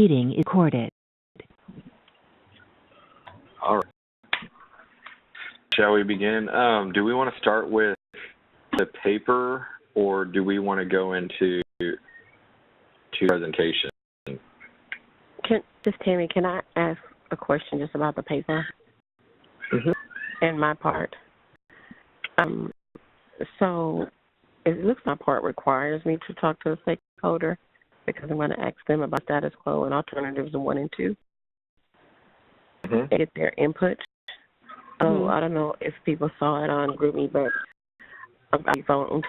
Meeting is recorded. All right. Shall we begin? Do we want to start with the paper, or do we want to go into presentation? Tammy, can I ask a question just about the paper and my part? So it looks my part requires me to talk to a stakeholder because I'm going to ask them about status quo and alternatives 1 and 2 and get their input. So I don't know if people saw it on GroupMe, but I've phone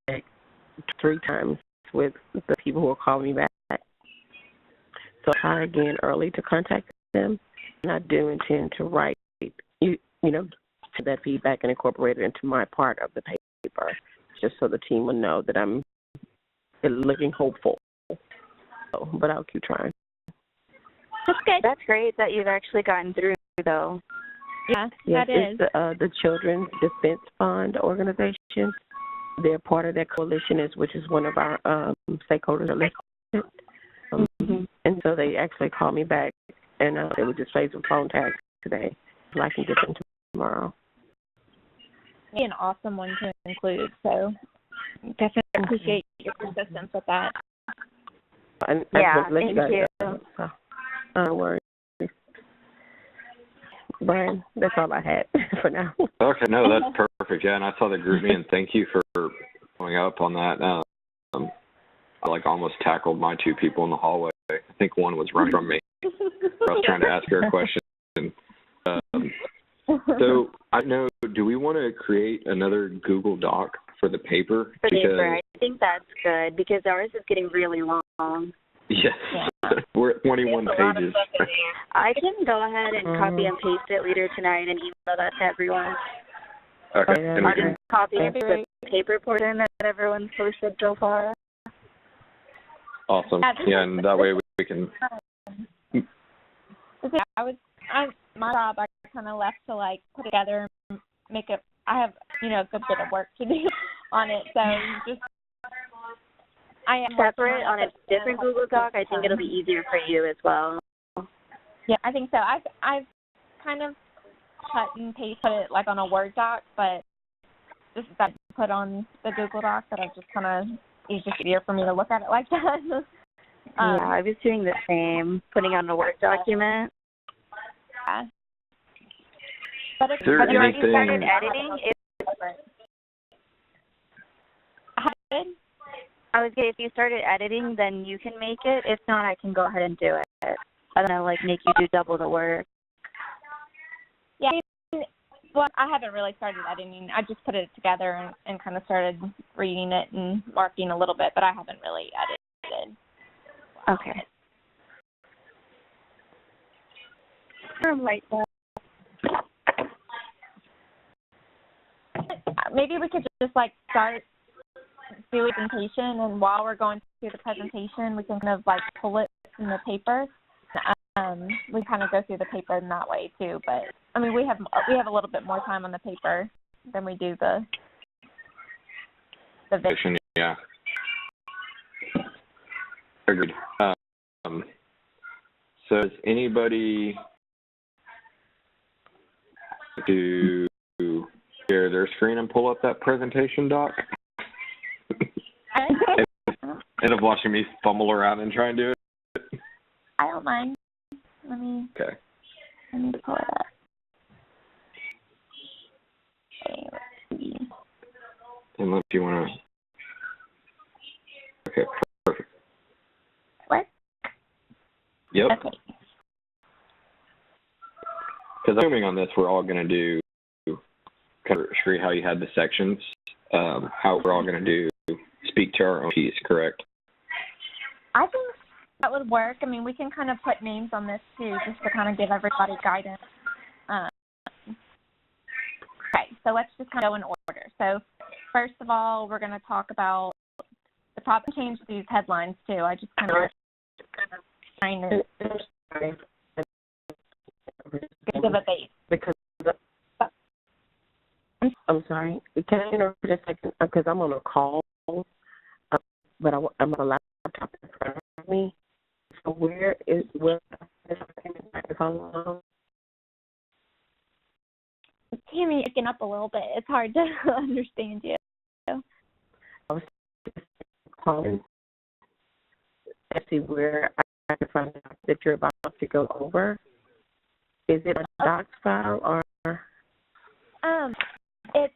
tag 3 times with the people who are calling me back. So I'll try again early to contact them, and I do intend to write, that feedback and incorporate it into my part of the paper, just so the team will know that I'm looking hopeful. But I'll keep trying. That's good. That's great that you've actually gotten through, though. Yes, that is. It's the Children's Defense Fund organization. They're part of that coalition, which is one of our stakeholders are listed. And so they actually called me back, and they would just raise a phone tag today, so I can get them tomorrow. Be an awesome one to include, so definitely appreciate your persistence with that. And thank you. No worries. Brian, that's all I had for now. Okay, no, that's perfect. Yeah, and I saw the GroupMe, and thank you for following up on that. I almost tackled my 2 people in the hallway. I think one was running from me. I was trying to ask her a question. So I know, do we want to create another Google Doc for the paper? For the paper, I think that's good because ours is getting really long. Yes, we're at 21 pages. I can go ahead and copy and paste it later tonight and email that to everyone. Okay. And I'll just copy the paper portion that everyone's posted so far. Awesome. Yeah, and that way we can. My job, I kind of left to put together and make it. I have a good bit of work to do on it, so just. I am separate on a different Google Doc. I think it'll be easier for you as well. Yeah, I think so. I've kind of cut and put it on a Word doc, but this is that put on the Google Doc that I've just kind of. It's just easier for me to look at it like that. Yeah, I was doing the same, putting on a Word document. Yeah. But have you already started editing? I was saying, if you started editing, then you can make it. If not, I can go ahead and do it. I don't know, make you do double the work. Yeah. Well, I haven't really started editing. I just put it together and kind of started reading it and marking a little bit, but I haven't really edited. Okay. Maybe we could just start do a presentation, and while we're going through the presentation, we can kind of pull it from the paper. We kind of go through the paper in that way too, but I mean we have a little bit more time on the paper than we do the vision. Yeah. Agreed. So does anybody to share their screen and pull up that presentation doc? Instead of watching me fumble around and try and do it? I don't mind. Let me pull it up. Okay, let's see. Unless you want to. Okay, perfect. What? Yep. Okay. Because assuming on this, we're all going to do kind of screen how you had the sections, how we're all going to speak to our own piece, correct? I think that would work. I mean, we can kind of put names on this too, just to kind of give everybody guidance. Okay, so let's just kind of go in order. So first of all, we're going to talk about the probably change these headlines too. I just kind of trying to give a base. Because I'm sorry. Can I interrupt for a second? Because I'm on a call, but I'm on a laptop in front of me. where is where how long? Tammy, you're picking up a little bit. It's hard to understand you. I was just calling to see where I can find out that you're about to go over. Is it a docs file or? It's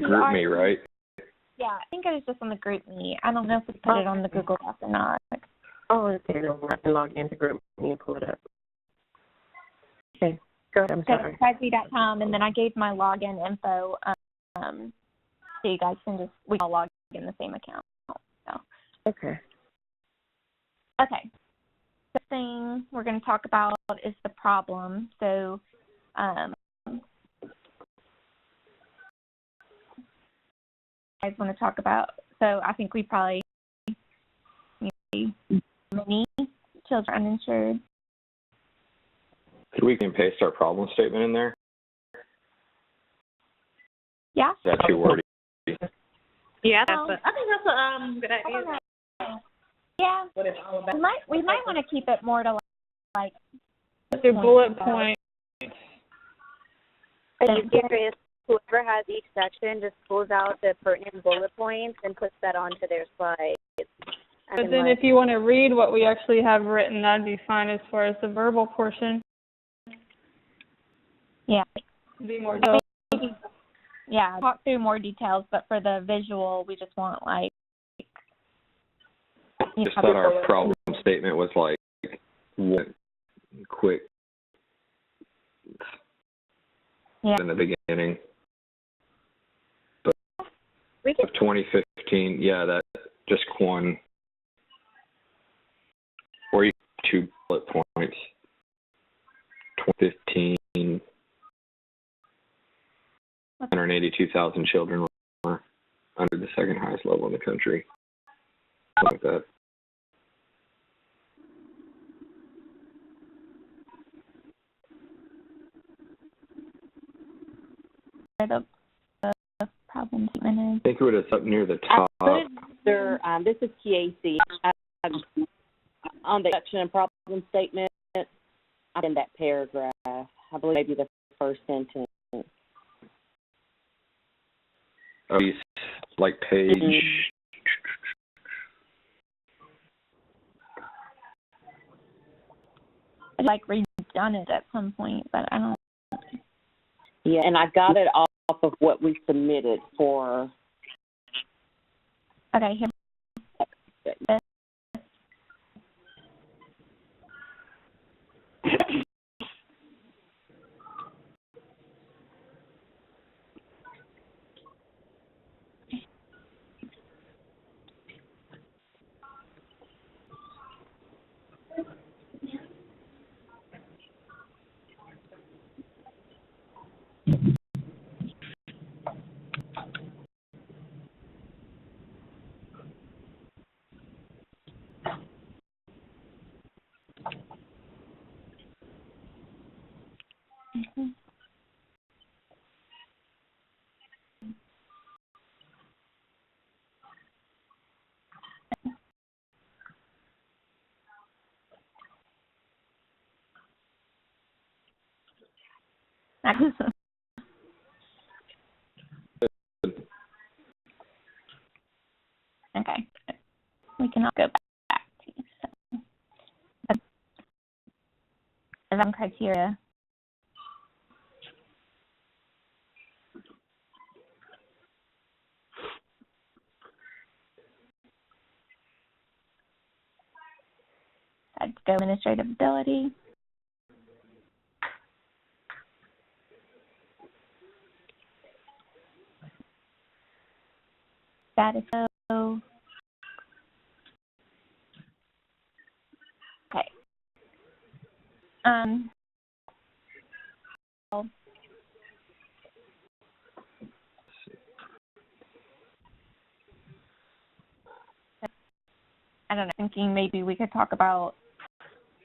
Group me, right? yeah. I think it was just on the group me. I don't know if we put it on the Google Doc or not. Oh, okay. No, I can log into group me and pull it up. Okay. Go ahead. I'm So sorry. Prezi.com, and then I gave my login info. So you guys can we can all log in the same account. So. Okay. Okay. The thing we're going to talk about is the problem. So, I guys want to talk about. So I think we probably many children uninsured. Could we can paste our problem statement in there? Yeah. Is that too wordy? Yeah, I think that's a good idea. Yeah. What it's all about. We might want to keep it more to like Your bullet point. And you can just, whoever has each section just pulls out the pertinent bullet points and puts that onto their slides. But then if you want to read what we actually have written, that'd be fine as far as the verbal portion. Yeah. Be more detailed. Yeah, talk through more details, but for the visual, we just want like. Just thought our problem statement was like one quick in the beginning. But we can 2015, yeah, that's just one or two bullet points. 2015, 182,000 children were under the second highest level in the country. Something like that. The problem statement is. I think it would have up near the top. This is Casey. On the action and problem statement, in that paragraph, I believe maybe the first sentence. Oh, like page. Like redone it at some point, but I don't. Yeah, and I got it off of what we submitted for. Okay, here. Mm-hmm. Okay, we can all go back to some criteria. I'd go administrative ability. Status quo. Okay. I don't know, thinking maybe we could talk about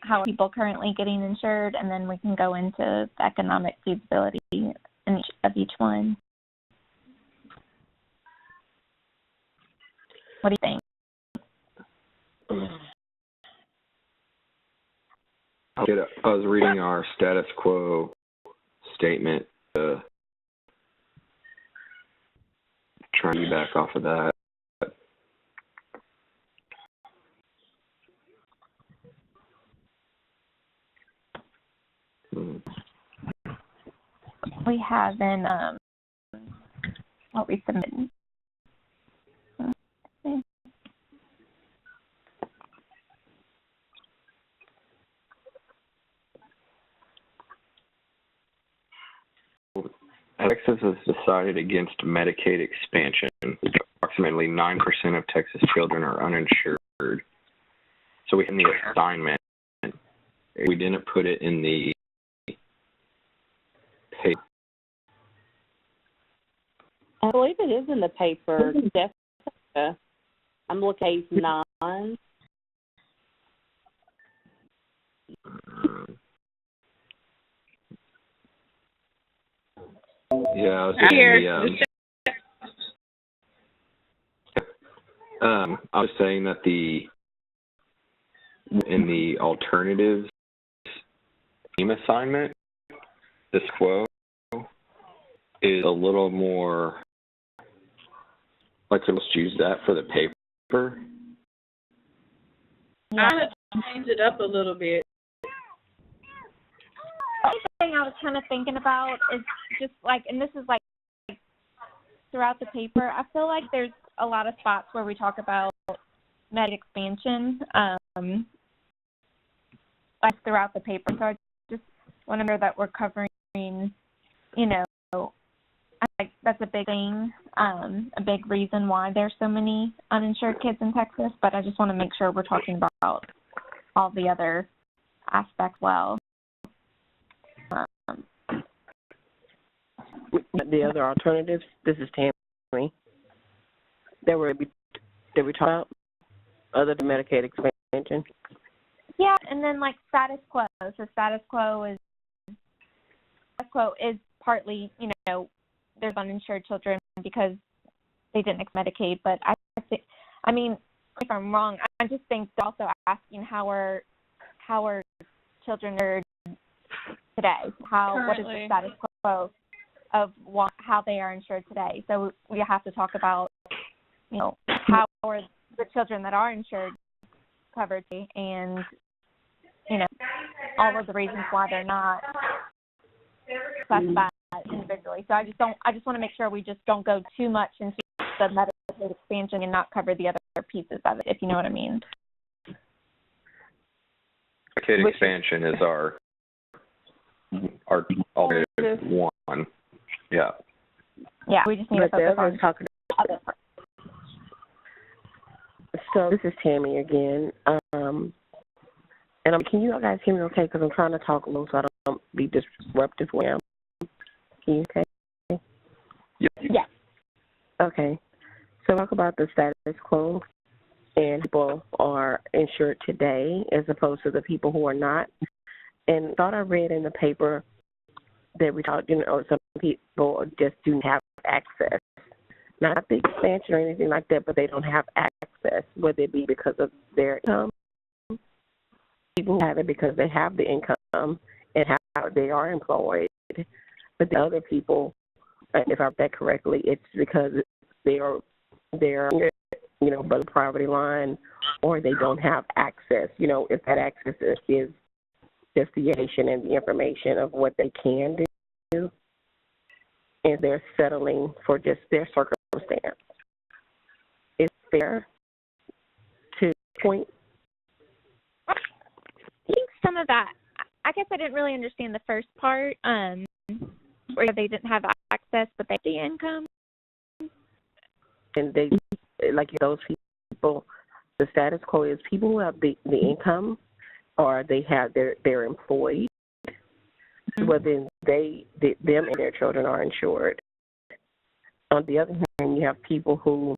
how people currently getting insured, and then we can go into the economic feasibility of each one. What do you think? I was reading our status quo statement, trying to be back off of that. We have in what we submitted. Texas has decided against Medicaid expansion. Approximately 9% of Texas children are uninsured. So we in the assignment, we didn't put it in the pay. I believe it is in the paper. Jessica, I'm looking at page 9. Yeah, I was in I was saying that in the alternatives team assignment, this quote is a little more like let's use that for the paper. Yeah. I have changed it up a little bit. The only thing I was kind of thinking about is just like, and this is like throughout the paper, I feel like there's a lot of spots where we talk about med expansion, like throughout the paper. So I just want to make sure that we're covering, you know, I think that's a big thing, a big reason why there's so many uninsured kids in Texas. But I just want to make sure we're talking about all the other aspects well. The other alternatives, this is Tammy. Did we talk about other than Medicaid expansion? Yeah, and then like status quo. So status quo is partly, you know, there's uninsured children because they didn't accept Medicaid. But I mean, if I'm wrong, I just think they're also asking how are children insured today? What is the status quo of how they are insured today? So we have to talk about, you know, how are the children that are insured covered, and, you know, all of the reasons why they're not classified individually. So I just want to make sure we just don't go too much into the Medicaid expansion and not cover the other pieces of it, if you know what I mean. Medicaid expansion is our alternative one. Yeah. Yeah, we just need to focus on talking. So this is Tammy again. And can you guys hear me okay? Because I'm trying to talk low so I don't be disruptive where I'm. Can you okay? Yeah. Okay. So talk about the status quo, and people are insured today as opposed to the people who are not. And thought I read in the paper that we talked, you know, some people just do have access. Not the expansion or anything like that, but they don't have access, whether it be because of their income. People who have it because they have the income and how they are employed. But the other people, if I read that correctly, it's because they're you know, below the poverty line, or they don't have access. You know, if that access is just the education and the information of what they can do, and they're settling for just their circumstance. It's fair to point. I think some of that, I guess I didn't really understand the first part, where they didn't have access, but they had the income. And they, like those people, the status quo is people who have the income, or they have they're employed, but then them and their children are insured. On the other hand, you have people who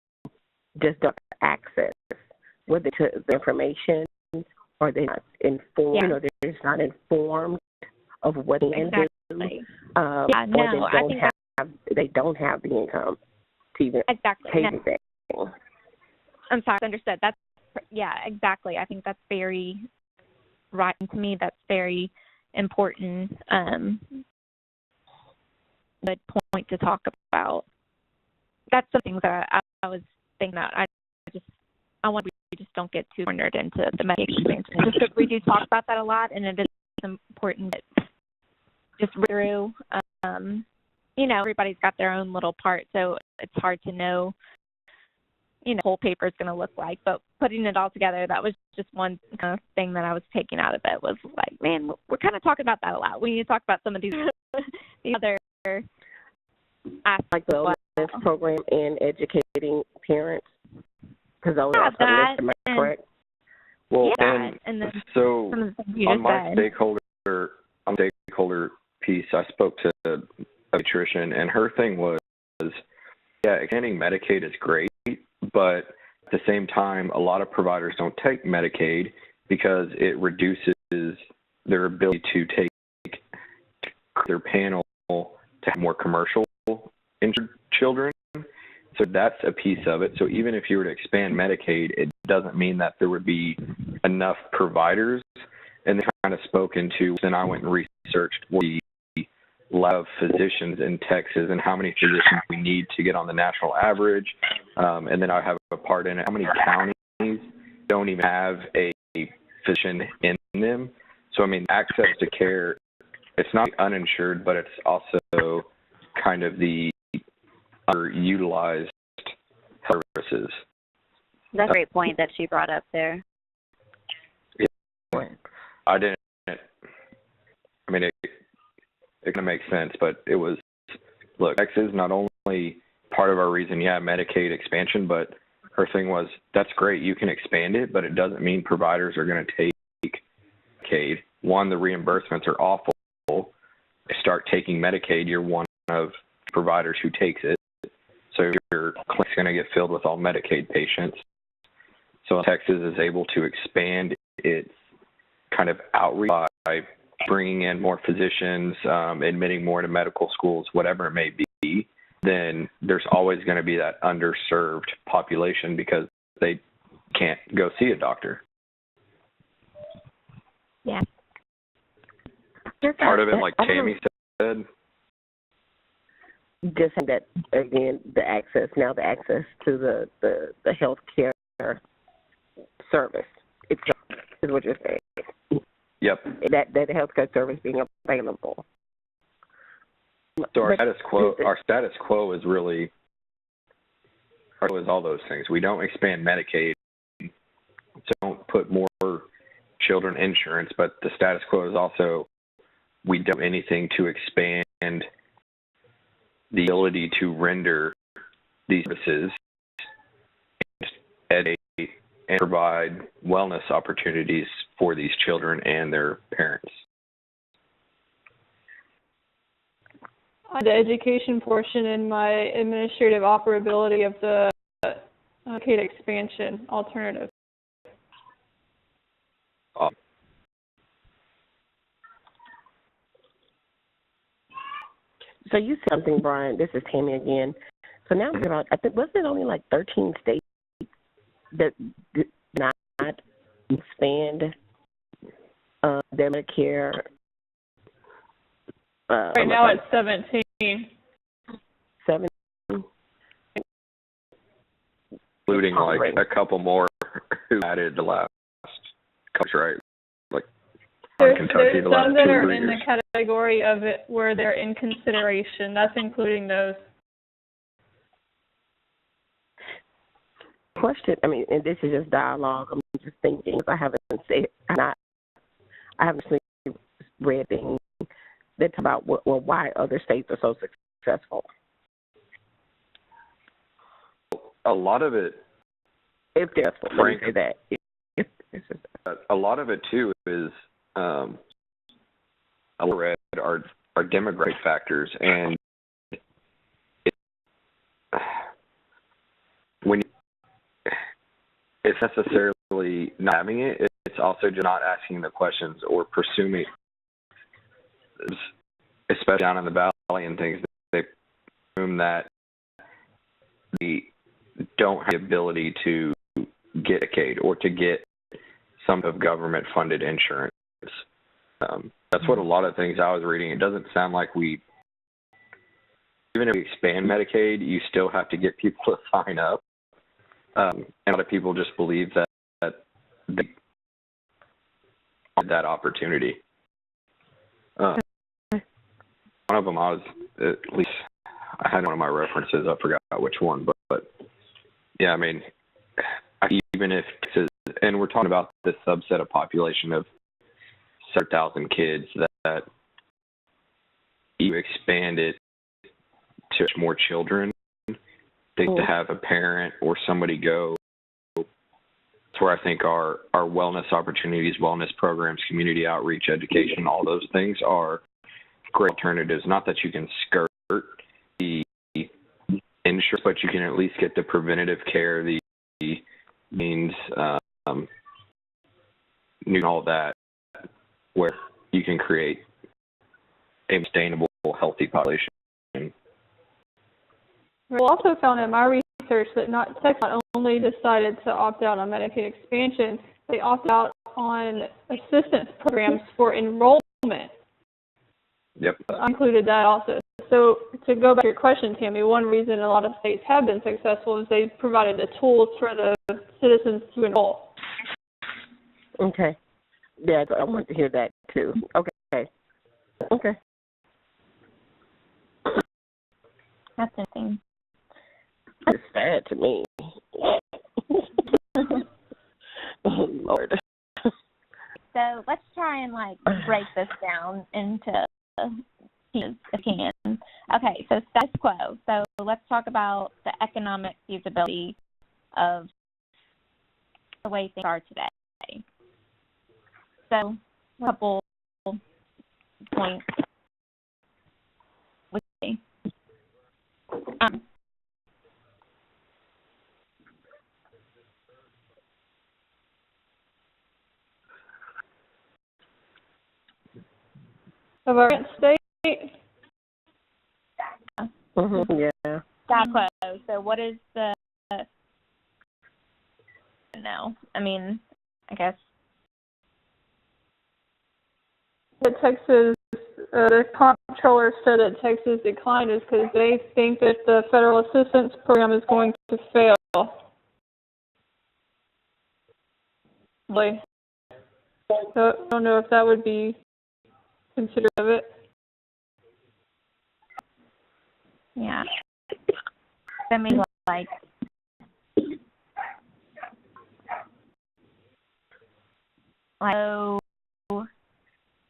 just don't have access, whether to the information or they're not informed, you know, they're just not informed of what they can do, or they don't have the income to even pay anything. I'm sorry, I understood. Yeah, exactly. I think that's very writing to me that's very important. Good point to talk about. That's some things that I was thinking that I want we just don't get too cornered into the Medicaid expansion. Just because we do talk about that a lot, and it is important that just read through. Everybody's got their own little part, so it's hard to know, the whole paper is going to look like. But putting it all together, that was just one kind of thing that I was taking out of it was like, man, we're kind of talking about that a lot. We need to talk about some of these the other aspects, like the wellness program and educating parents, because those are that, am I correct? Well, and then so some of the things you on just my said. stakeholder piece, I spoke to a pediatrician, and her thing was, expanding Medicaid is great, but at the same time, a lot of providers don't take Medicaid because it reduces their ability to take their panel to have more commercial injured children. So that's a piece of it. So even if you were to expand Medicaid, it doesn't mean that there would be enough providers. And they kind of spoke into, then I went and researched the level of physicians in Texas and how many physicians we need to get on the national average. And then I have a part in it, how many counties don't even have a physician in them. So, access to care, it's not uninsured, but it's also kind of the underutilized services. That's a great point that she brought up there. I didn't. It kind of makes sense, but it was, look, Texas is not only part of our reason, Medicaid expansion, but her thing was, that's great, you can expand it, but it doesn't mean providers are going to take Medicaid. One, the reimbursements are awful. If you start taking Medicaid, you're one of providers who takes it. So your clinic's going to get filled with all Medicaid patients. So Texas is able to expand its kind of outreach by bringing in more physicians, admitting more to medical schools, whatever it may be. Then there's always going to be that underserved population because they can't go see a doctor. Yeah. Part of it, like Tammy said. Just that, again, the access to the health care service itself is what you're saying. Yep. That the health care service being available. So our status quo is really all those things. We don't expand Medicaid, so don't put more children insurance, but the status quo is also we don't do anything to expand the ability to render these services and provide wellness opportunities for these children and their parents. The education portion and my administrative operability of the Medicaid expansion alternative. So you said something, Brian. This is Tammy again. So now we're about, I think, wasn't it only like 13 states that did not expand their Medicare? Right now it's 17. 7? Including like a couple more who added the last couple, right? Like Kentucky the last 2 or 3 years. There's some that are in the category of it where they're in consideration. That's including those. Question, and this is just dialogue. I'm just thinking, I haven't read things that talk about why other states are so successful. A lot of it, if they're successful, let me say that. A lot of it too is are demographic factors, and when it's necessarily not having it, it's also just not asking the questions or pursuing, especially down in the valley and things. They assume that they don't have the ability to get Medicaid or to get some of government-funded insurance. That's what a lot of things I was reading. It doesn't sound like even if we expand Medicaid, you still have to get people to sign up. And a lot of people just believe that they want that opportunity. One of them, I had one of my references. I forgot which one, but yeah, I mean, even if and we're talking about this subset of population of 7,000 kids that you expand it to more children, to have a parent or somebody go. That's where I think our wellness opportunities, wellness programs, community outreach, education, all those things are great alternatives. Not that you can skirt the insurance, but you can at least get the preventative care, the means, all that, where you can create a sustainable, healthy population. We also found in my research that Texas not only decided to opt out on Medicaid expansion, they opted out on assistance programs for enrollment. Yep. I included that also. So to go back to your question, Tammy, one reason a lot of states have been successful is they provided the tools for the citizens to enroll. Okay. Yeah, I want to hear that too. Okay. That's interesting. It's sad to me. Oh, Lord. So let's try and break this down into pieces if we can. Okay, so status quo. So let's talk about the economic feasibility of the way things are today. So a couple points. Of our current state? Yeah. Status quo. So what is the no? I mean, I guess. Texas, the comptroller said that Texas declined is because they think that the federal assistance program is going to fail. So I don't know if that would be considered of it. Yeah. That means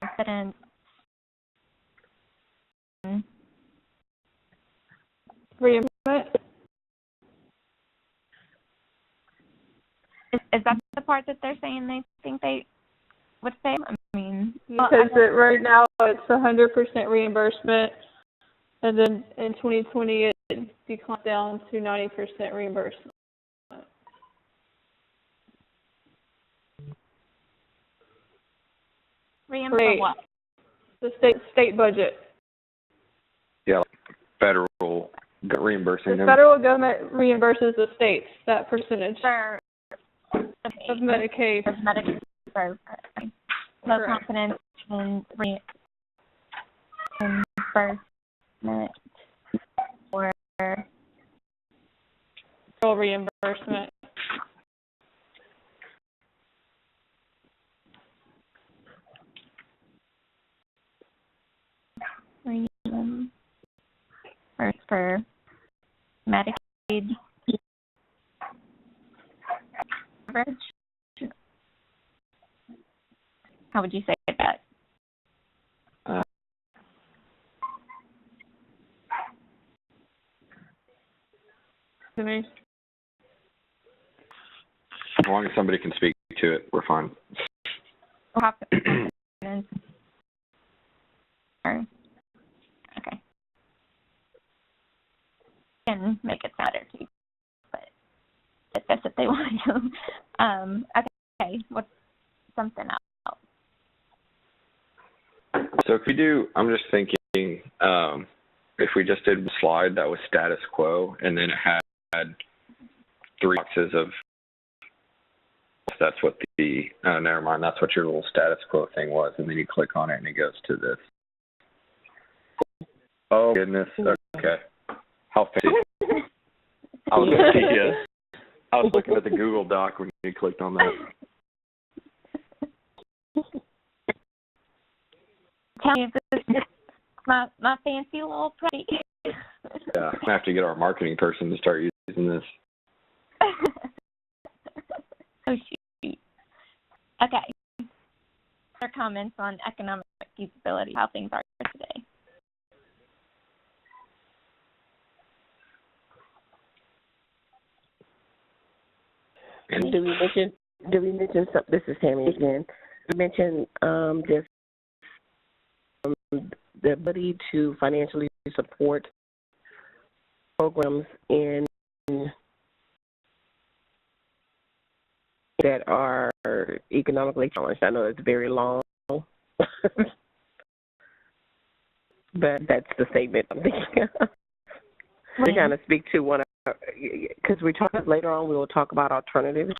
confidence. Reimbursement? Is that the part that they're saying they think they would fail? I mean, Because right now it's 100% reimbursement, and then in 2020 it declined down to 90% reimbursement. reimburse what? The state budget. Yeah, federal reimbursing The them. federal government reimburses the states that percentage For of Medicaid. Of Medicaid. Low confidence in reimbursement or Federal reimbursement. for Medicaid coverage. How would you say that? As long as somebody can speak to it, we're fine. Okay. Can make it better too, but that's if they want to. Okay. What's something else? So if we do, I'm just thinking, if we just did a slide that was status quo, and then it had 3 boxes of that's what the, never mind, that's what your little status quo thing was, and then you click on it and it goes to this. Oh, goodness, okay. How fancy. I was looking at the Google Doc when you clicked on that. Tell me, this is my fancy little pretty. Yeah, I have to get our marketing person to start using this. Oh, shoot. Okay. Other comments on economic feasibility, how things are today. And Do we mention something? This is Tammy again. We mentioned just the ability to financially support programs in that are economically challenged. I know it's very long, but that's the statement I'm thinking of. To kind of speak to one of, because we talk later on, we will talk about alternatives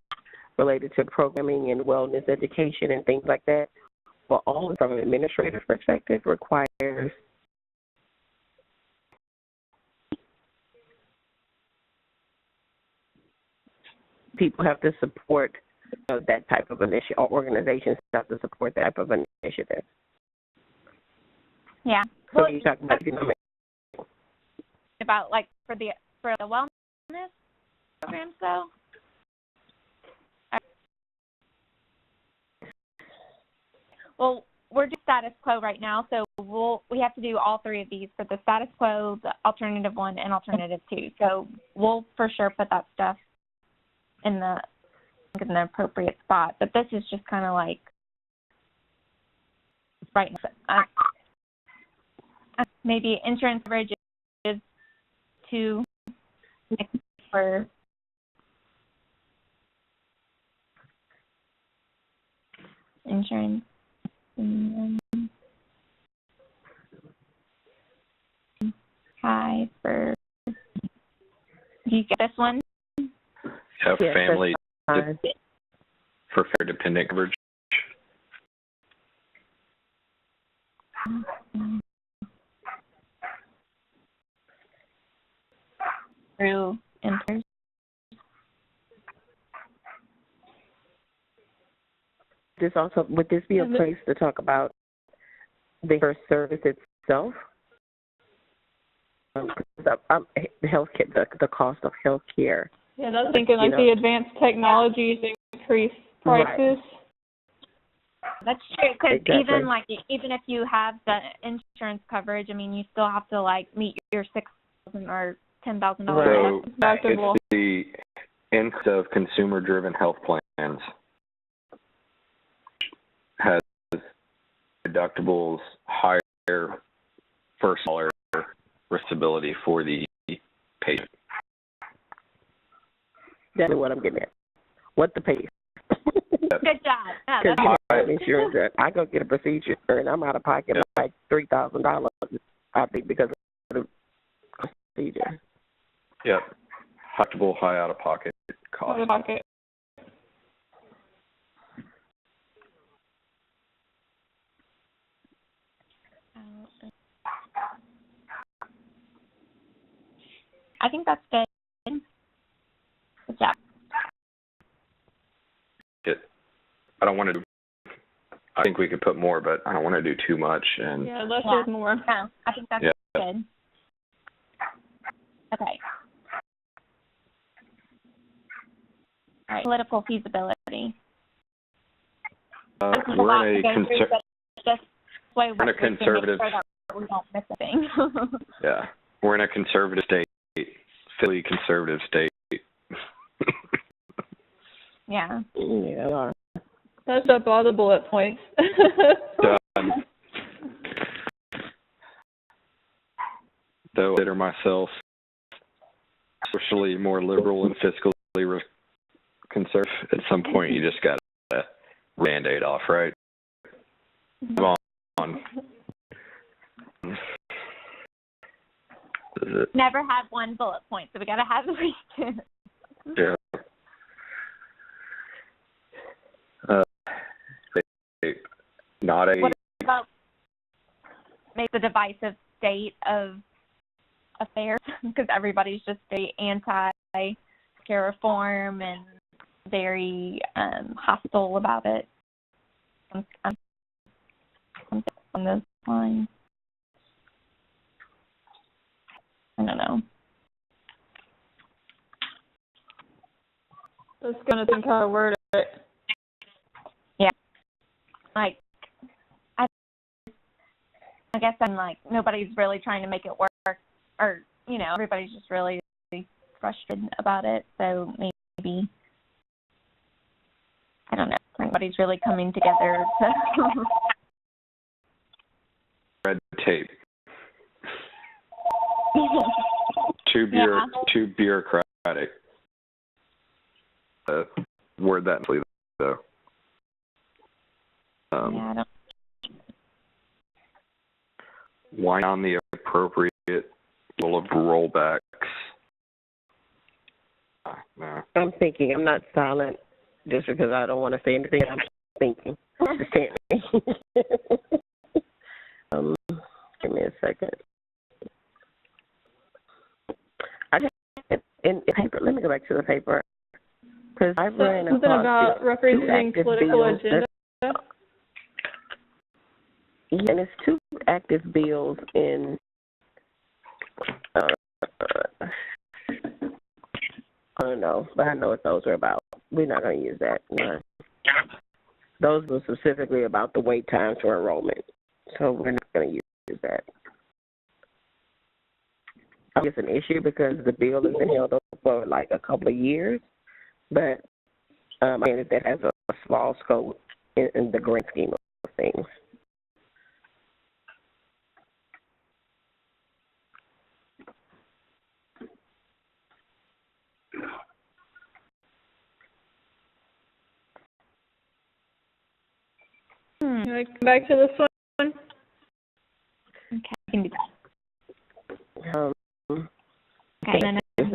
related to programming and wellness education and things like that. But all from an administrative perspective requires people have to support that type of initiative, or organizations have to support that type of initiative. Yeah. So Well, you talk about like for the wellness programs though. Well, we're just status quo right now, so we have to do all three of these for the status quo, the alternative 1, and alternative 2. So we'll for sure put that stuff in the appropriate spot. But this is just kind of like right now. Maybe insurance coverage is 2 for insurance. High for. Do you get this one? Yeah, family for fair dependent coverage. Through enters. This also, would this be a place to talk about the first service itself? Healthcare, the cost of healthcare. Yeah, that's thinking like the advanced technologies increase prices. Right. That's true, because Exactly. even if you have the insurance coverage, I mean, you still have to like meet your $6,000 or $10,000 So deductible. it's the increase of consumer-driven health plans has deductibles higher first dollar riskability for the patient. That's what I'm getting at. What the pay? Good job. Yeah, Because that's you have insurance. I go get a procedure and I'm out of pocket like $3,000. I think because of the procedure. Yep. Deductible, high out-of-pocket cost. Out of pocket. I think that's good. Good job. I don't want to. I think we could put more, but I don't want to do too much. And Yeah, less Yeah. is more. No, I think that's good. Okay. All right. Political feasibility. This is we're in a to go through, but this way we're in a conservative. Make sure that we don't miss a thing. Yeah, we're in a conservative state, Philly conservative state. Yeah. Yeah, they are. That's up all the bullet points. Done. Though I consider myself socially more liberal and fiscally conservative, at some point you just got to Band-Aid off, right? Move on. Never had one bullet point, so we got to have at least two. Yeah. not a. What about make the divisive state of affairs? Because everybody's just very anti-care reform and very hostile about it. I'm on those lines. I don't know. That's gonna think how to word it. Yeah. Like, I guess I'm like, nobody's really trying to make it work, or, you know, everybody's just really frustrated about it, so maybe, I don't know, everybody's really coming together to... Red tape. Too bureaucratic. Word that nicely, though. Yeah, I don't... Why on the appropriate level of rollbacks? No. I'm thinking. I'm not silent just because I don't want to say anything. I'm thinking. Just give me a second. I just in paper. Let me go back to the paper because I've run Something across about representing political agenda. Yeah, and it's two active bills in. I don't know, but I know what those are about. We're not going to use that. No. Those were specifically about the wait times for enrollment, so we're not going to use that. It's an issue because the bill has been held up for like a couple of years, but that has a small scope in the grand scheme of things. Can I come back to this one? Okay, I can do that. Okay, and then,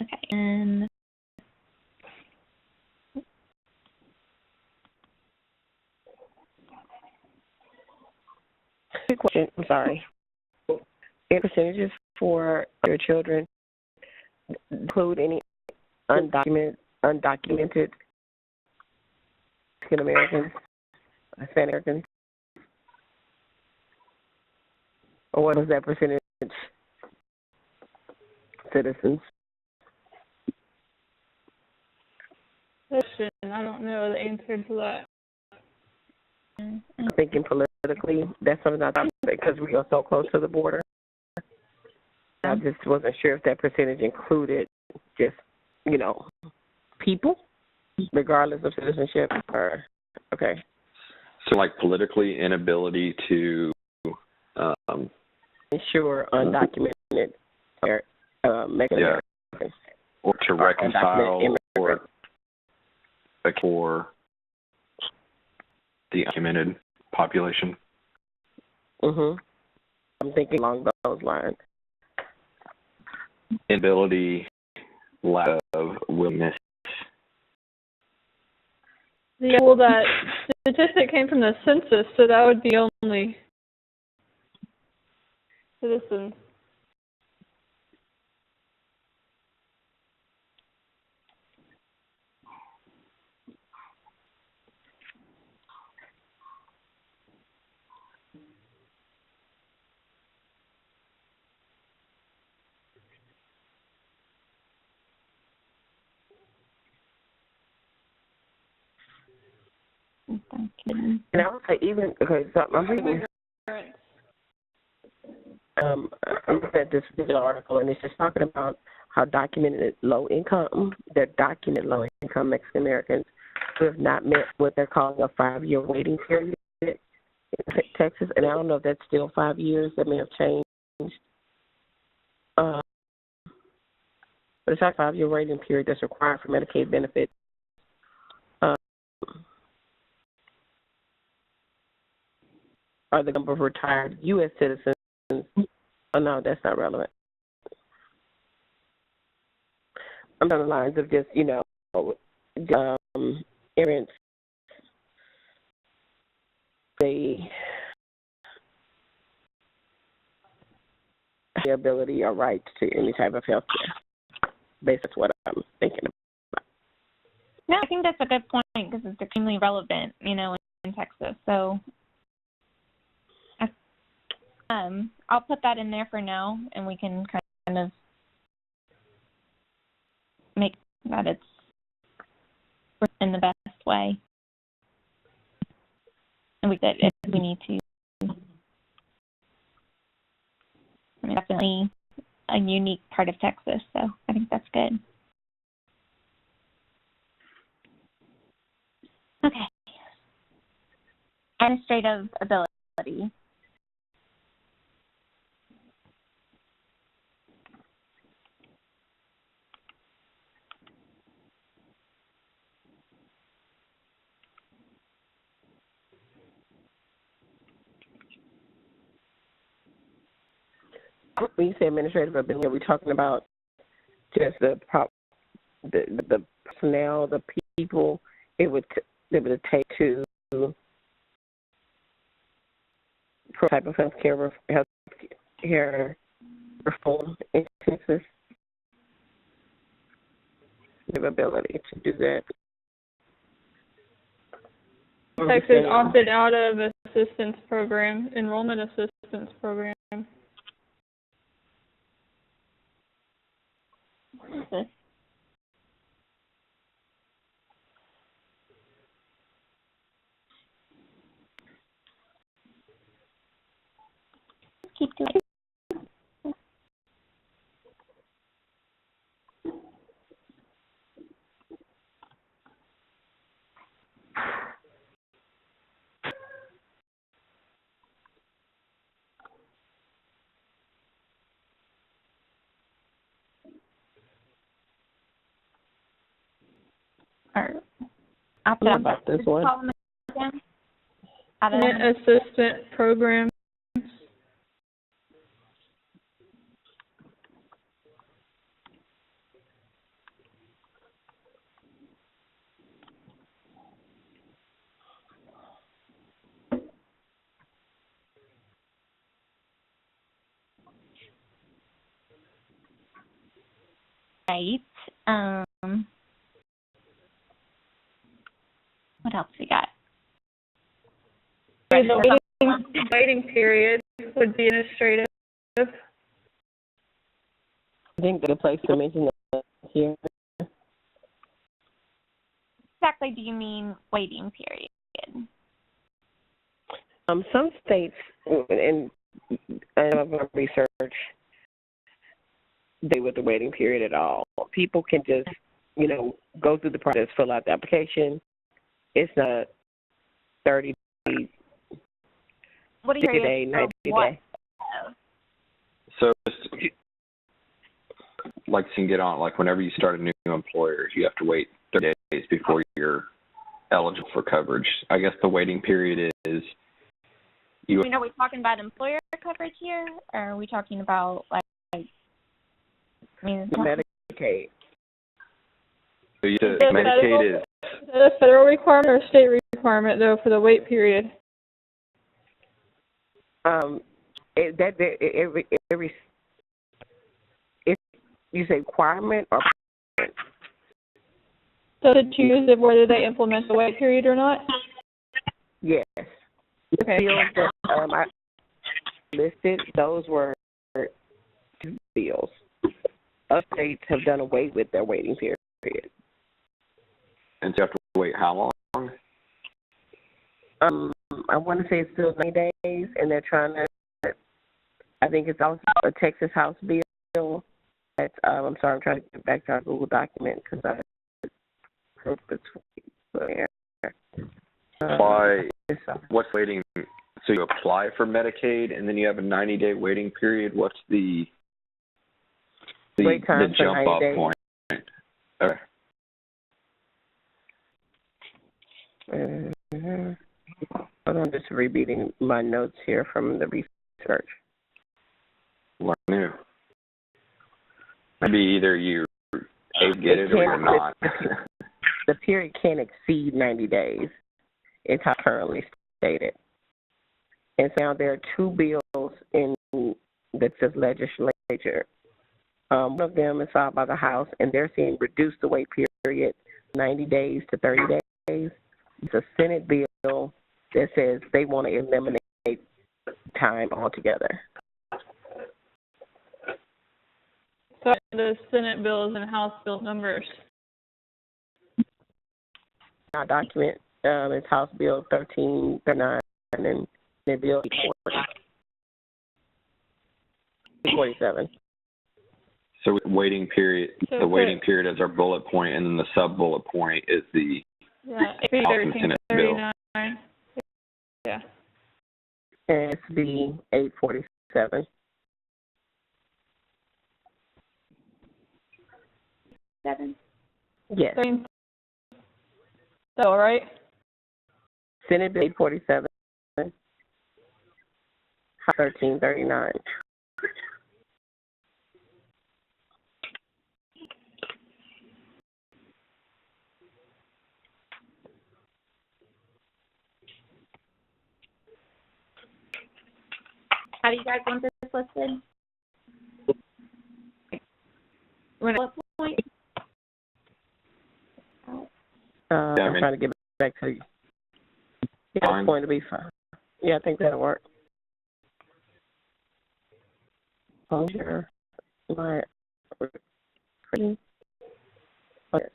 okay, and Quick question. I'm sorry. In percentages for your children include any undocumented African Americans, Hispanic Americans, or what was that percentage? Citizens. Question. I don't know the answer to that. I'm thinking politically, that's something I thought because we are so close to the border. I just wasn't sure if that percentage included just, people, regardless of citizenship, or, okay. So, like, politically inability to ensure undocumented Mexican Americans. Or to reconcile for the undocumented population. I'm thinking along those lines. Inability, lack of willingness. Well, that statistic came from the census, so that would be only citizens. And I would say even, okay, so I'm reading, I'm looking at this article, and it's just talking about how documented low-income Mexican Americans who have not met what they're calling a 5-year waiting period in Texas, and I don't know if that's still 5 years. That may have changed. But it's like a 5-year waiting period that's required for Medicaid benefits. Are the number of retired U.S. citizens? Oh, no, that's not relevant. I'm on the lines of just, immigrants, the ability or right to any type of health care. Basically, what I'm thinking about. No, I think that's a good point because it's extremely relevant, in Texas. So, I'll put that in there for now, and we can kind of make that it's in the best way, and we did if we need to. I mean, definitely a unique part of Texas, so I think that's good. Okay. Administrative ability. When you say administrative ability, are we talking about just the personnel, the people it would take to type of health care reform in Texas? The ability to do that. Texas opted out of assistance program, enrollment assistance program. What is this? Keep doing it. What about this one? Assistant program. Right. What else we got? The waiting period would be administrative. I think the place to mention that here. Exactly do you mean waiting period? Some states, and of my research, they with the waiting period at all. People can just, go through the process, fill out the application. It's not 30 days, 60 days, 90 days. So just like you can get on, like whenever you start a new employer, you have to wait 30 days before you're eligible for coverage. I guess the waiting period is you. Are we talking about employer coverage here, or are we talking about Medicaid? So Medicaid is. Is that a federal requirement or a state requirement though for the wait period? Every you say requirement or So to choose whether they implement the wait period or not? yes. The Okay. fields that I listed, those were fields. Other states have done away with their waiting period. And so you have to wait how long? I want to say it's still 90 days, and they're trying to. I think it's also a Texas House bill. That's, I'm sorry, I'm trying to get back to our Google document because I Apply. What's waiting? So you apply for Medicaid, and then you have a 90-day waiting period. What's the wait time for jump 90 off days. point? Okay. I'm just rereading my notes here from the research. What new? Maybe either you get it or you're not. the period can't exceed 90 days. Is how currently stated. And so now there are two bills in that says legislature. One of them is filed by the House, and they're saying reduce the wait period 90 days to 30 days. It's a Senate bill that says they want to eliminate time altogether. So the Senate bills and House bill numbers. Our document is House Bill 1339 and Senate Bill 847. So waiting period, So the waiting period is our bullet point, and then the sub-bullet point is the Yeah, House and Senate bill. 1339. Yeah. And it's the 847. Yes. So, right? Senate Bill 847. 1339. How do you guys want this listed? What point? I'm trying to get back to you. Yeah, Fine. it's going to be fine. Yeah, I think that'll work. Closure. My recording. Okay.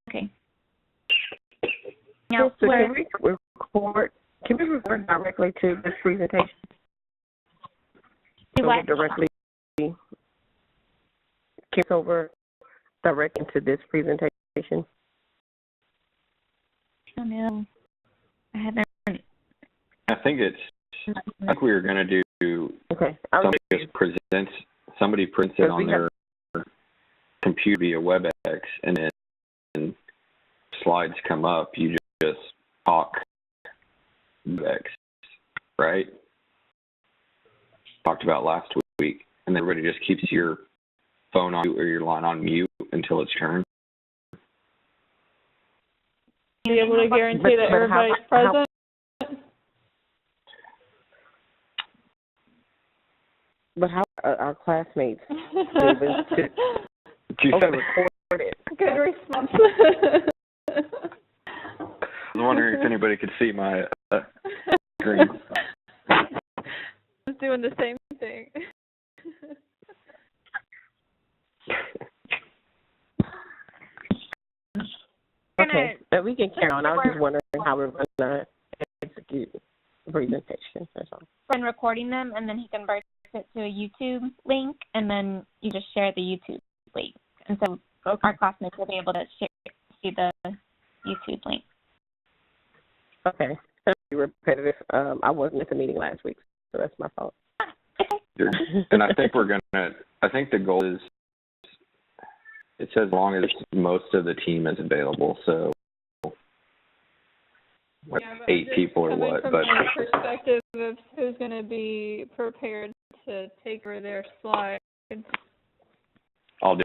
Okay. Now, So can we record directly to this presentation? Do what? Directly, kick over directly into this presentation. Oh, no. I haven't. I think we were going to do, Okay. somebody presents it on their computer via WebEx, and then slides come up, you just talk WebEx, right? Talked about last week, and then everybody just keeps your phone on or your line on mute until it's turned. Be able to guarantee that everybody's present? But how are our classmates able to record it? Good response. I was wondering if anybody could see my screen. I was doing the same thing. Okay, but we can carry on. I was just wondering how we're going to execute the presentation. That's all. Friend recording them, and then he converts it to a YouTube link, and then you just share the YouTube link. And so our classmates will be able to see the YouTube link. Okay. That'll be repetitive. I wasn't at the meeting last week, so that's my fault. And I think I think the goal is, it says as long as most of the team is available, so what, Yeah, 8 people or what, from but the perspective of who's going to be prepared to take over their slides. I'll do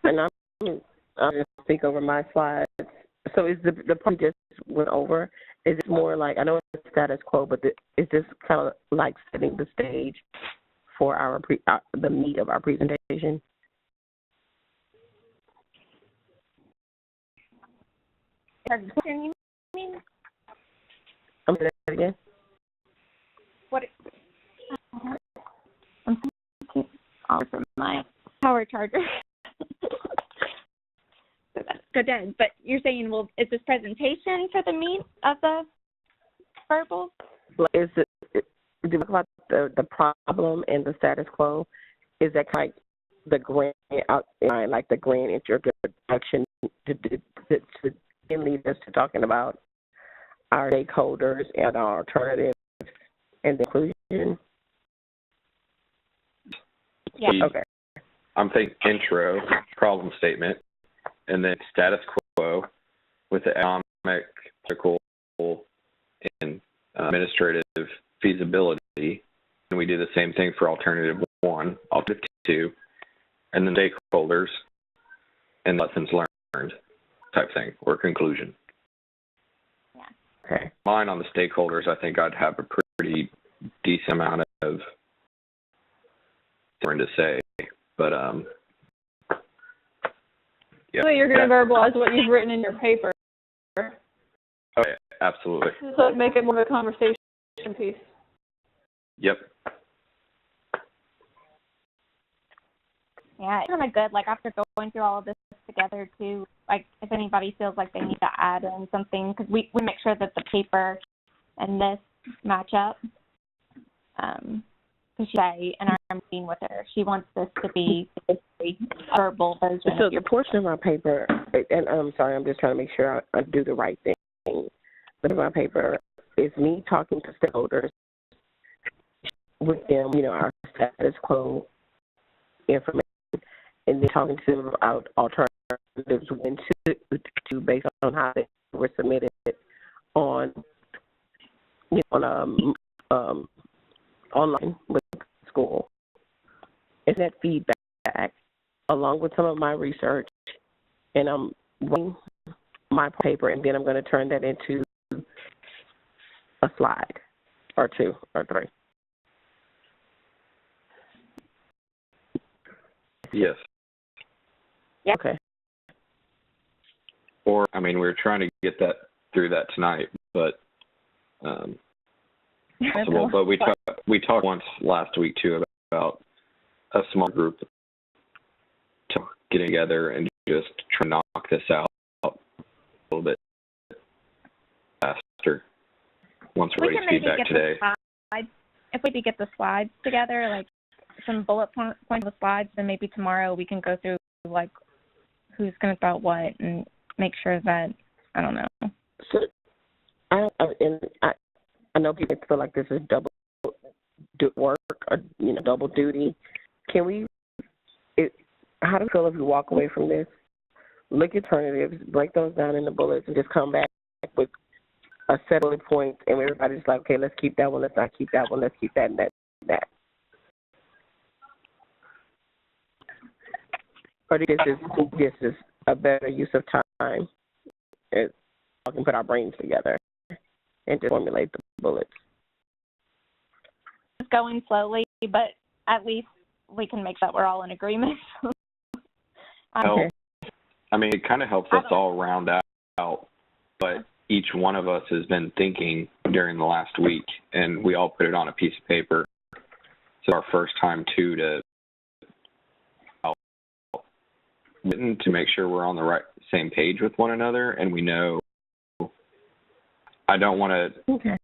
And I'll just speak over my slides. So is the part we just went over, is it more like, I know it's status quo, but is this kind of like setting the stage for our the meat of our presentation? Presentation, you mean? I'm going to say that again. What? I'm all from my power charger. So dead. But you're saying, well, is this presentation for the meat of the verbal? Is it, do you talk about the problem and the status quo? Is that kind of the grand outline, like the grand introduction to lead us to talking about our stakeholders and our alternatives and the inclusion? Yeah. Okay. I'm thinking intro, problem statement, and then status quo with the economic, political, and administrative feasibility. And we do the same thing for alternative 1, alternative 2, and then stakeholders and lessons learned type thing, or conclusion. Okay. Mine on the stakeholders, I think I'd have a pretty decent amount of something to say, but yeah. So you're going to verbalize what you've written in your paper. Oh yeah, absolutely. So make it more of a conversation piece. Yep. Yeah, it's kind of good, like, after going through all of this together, too, like, if anybody feels like they need to add in something, because we make sure that the paper and this match up. Because she, in our meeting with her, she wants this to be a verbal version. So the portion of my paper, and I'm sorry, I'm just trying to make sure I do the right thing. But in my paper is me talking to stakeholders with them, our status quo information, and then talking to them about alternatives when to based on how they were submitted on online with school. And that feedback, along with some of my research, and I'm writing my paper, and then I'm going to turn that into a slide or 2 or 3. Yes. Yeah. Okay. Or, I mean, we were trying to get that through that tonight, but possible. But we talked once last week too about a small group to get together and just try to knock this out a little bit faster once we're ready to feedback today. If we could get the slides together, like some bullet points of the slides, then maybe tomorrow we can go through like who's going to thought what and make sure that, I don't know. So I know people feel like this is double work or double duty. Can we? How do you feel if we walk away from this? Look at alternatives, break those down into bullets, and just come back with a set of bullet points, and everybody's like, okay, let's keep that one, let's not keep that one, let's keep that and that. Or this is a better use of time. We can put our brains together and just formulate the bullets. It's going slowly, but at least we can make that we're all in agreement. Okay. I mean, it kind of helps us all round out, but each one of us has been thinking during the last week, and we all put it on a piece of paper. So our first time, too, to make sure we're on the same page with one another, and we know. I don't want to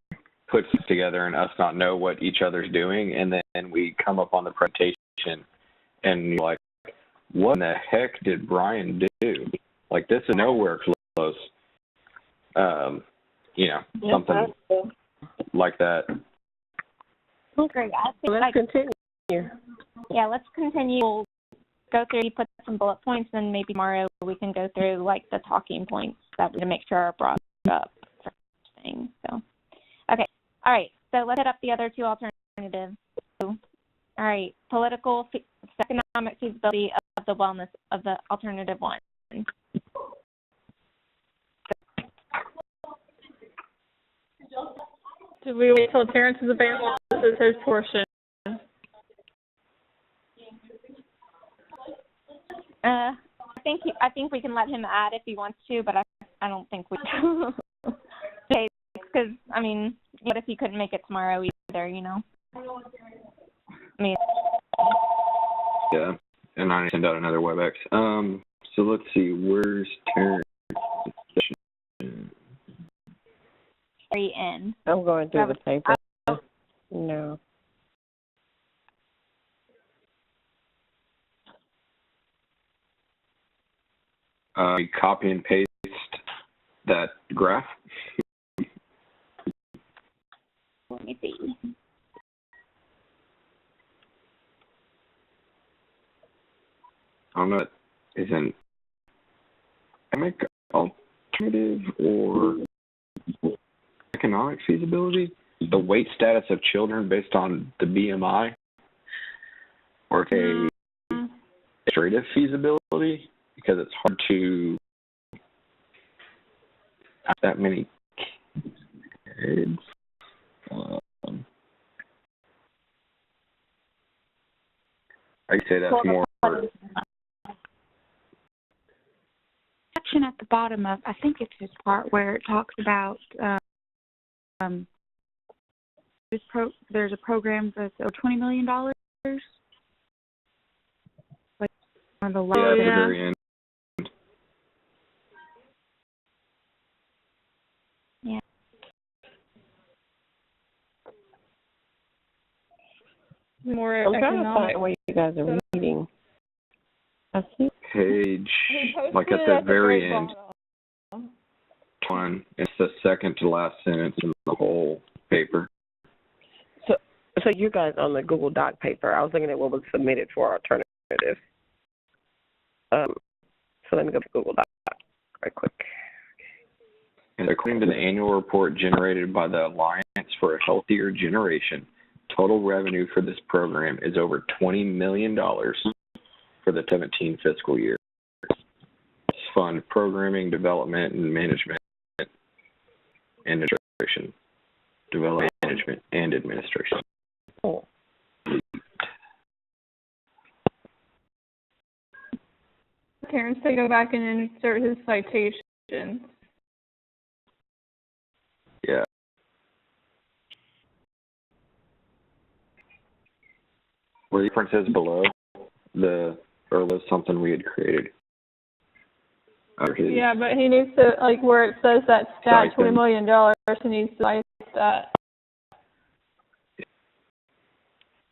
put stuff together and us not know what each other's doing, and then we come up on the presentation and you're like, what in the heck did Brian do? Like, this is nowhere close. Something like that. Great. Let's continue. Yeah, let's continue. We'll go through, put some bullet points, and maybe tomorrow we can go through, like, the talking points that we can make sure are brought up. So, okay. All right. So let's hit up the other 2 alternatives. All right. Political, economic feasibility of the wellness of the alternative 1. Do we wait till Terrence is available? This is his portion. I think we can let him add if he wants to, but I don't think we can. Because, I mean, what if he couldn't make it tomorrow either, I mean. Yeah, and I send out another WebEx. So let's see, where's Terrence? Very in. I'm going through the paper. No. Copy and paste that graph. Let me see. I don't know if it is an economic alternative or economic feasibility, the weight status of children based on the BMI, or a administrative feasibility, because it's hard to have that many kids. I'd say that's more. Section at the bottom of, I think it's this part where it talks about there's a program that's over $20 million. Like on the left. Yeah, at the very end. Yeah. More I'm trying to economic. find where you guys are reading. I see. Page, He posted like at it the at very end, bottom. one. It's the second to last sentence in the whole paper. So you guys on the Google Doc paper, I was looking at what was submitted for alternative. So let me go to Google Doc right quick. And according to the annual report generated by the Alliance for a Healthier Generation, total revenue for this program is over $20 million for the 17 fiscal year. This fund programming, development, and management, and administration. Development, management, and administration. Oh. Terrence to go back and insert his citations. Yeah. Were the differences below or was something we had created? Under his, Yeah, but he needs to, like, where it says that stat, Cite $20 them. million, he needs to cite that.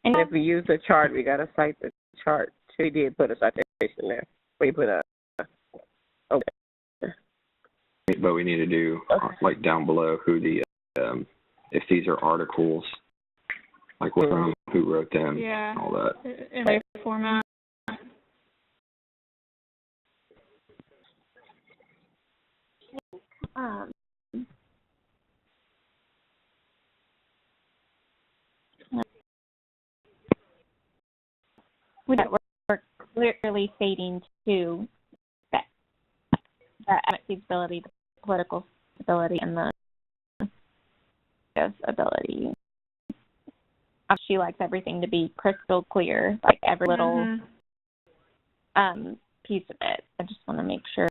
And if we use the chart, we got to cite the chart. She did put a citation there. We put a, but we need to do, like, down below who the, if these are articles, like what from, who wrote them, Yeah. all that. In a format. We're clearly stating too that economic feasibility, the political stability, and the ability. She likes everything to be crystal clear, like every little piece of it. I just want to make sure.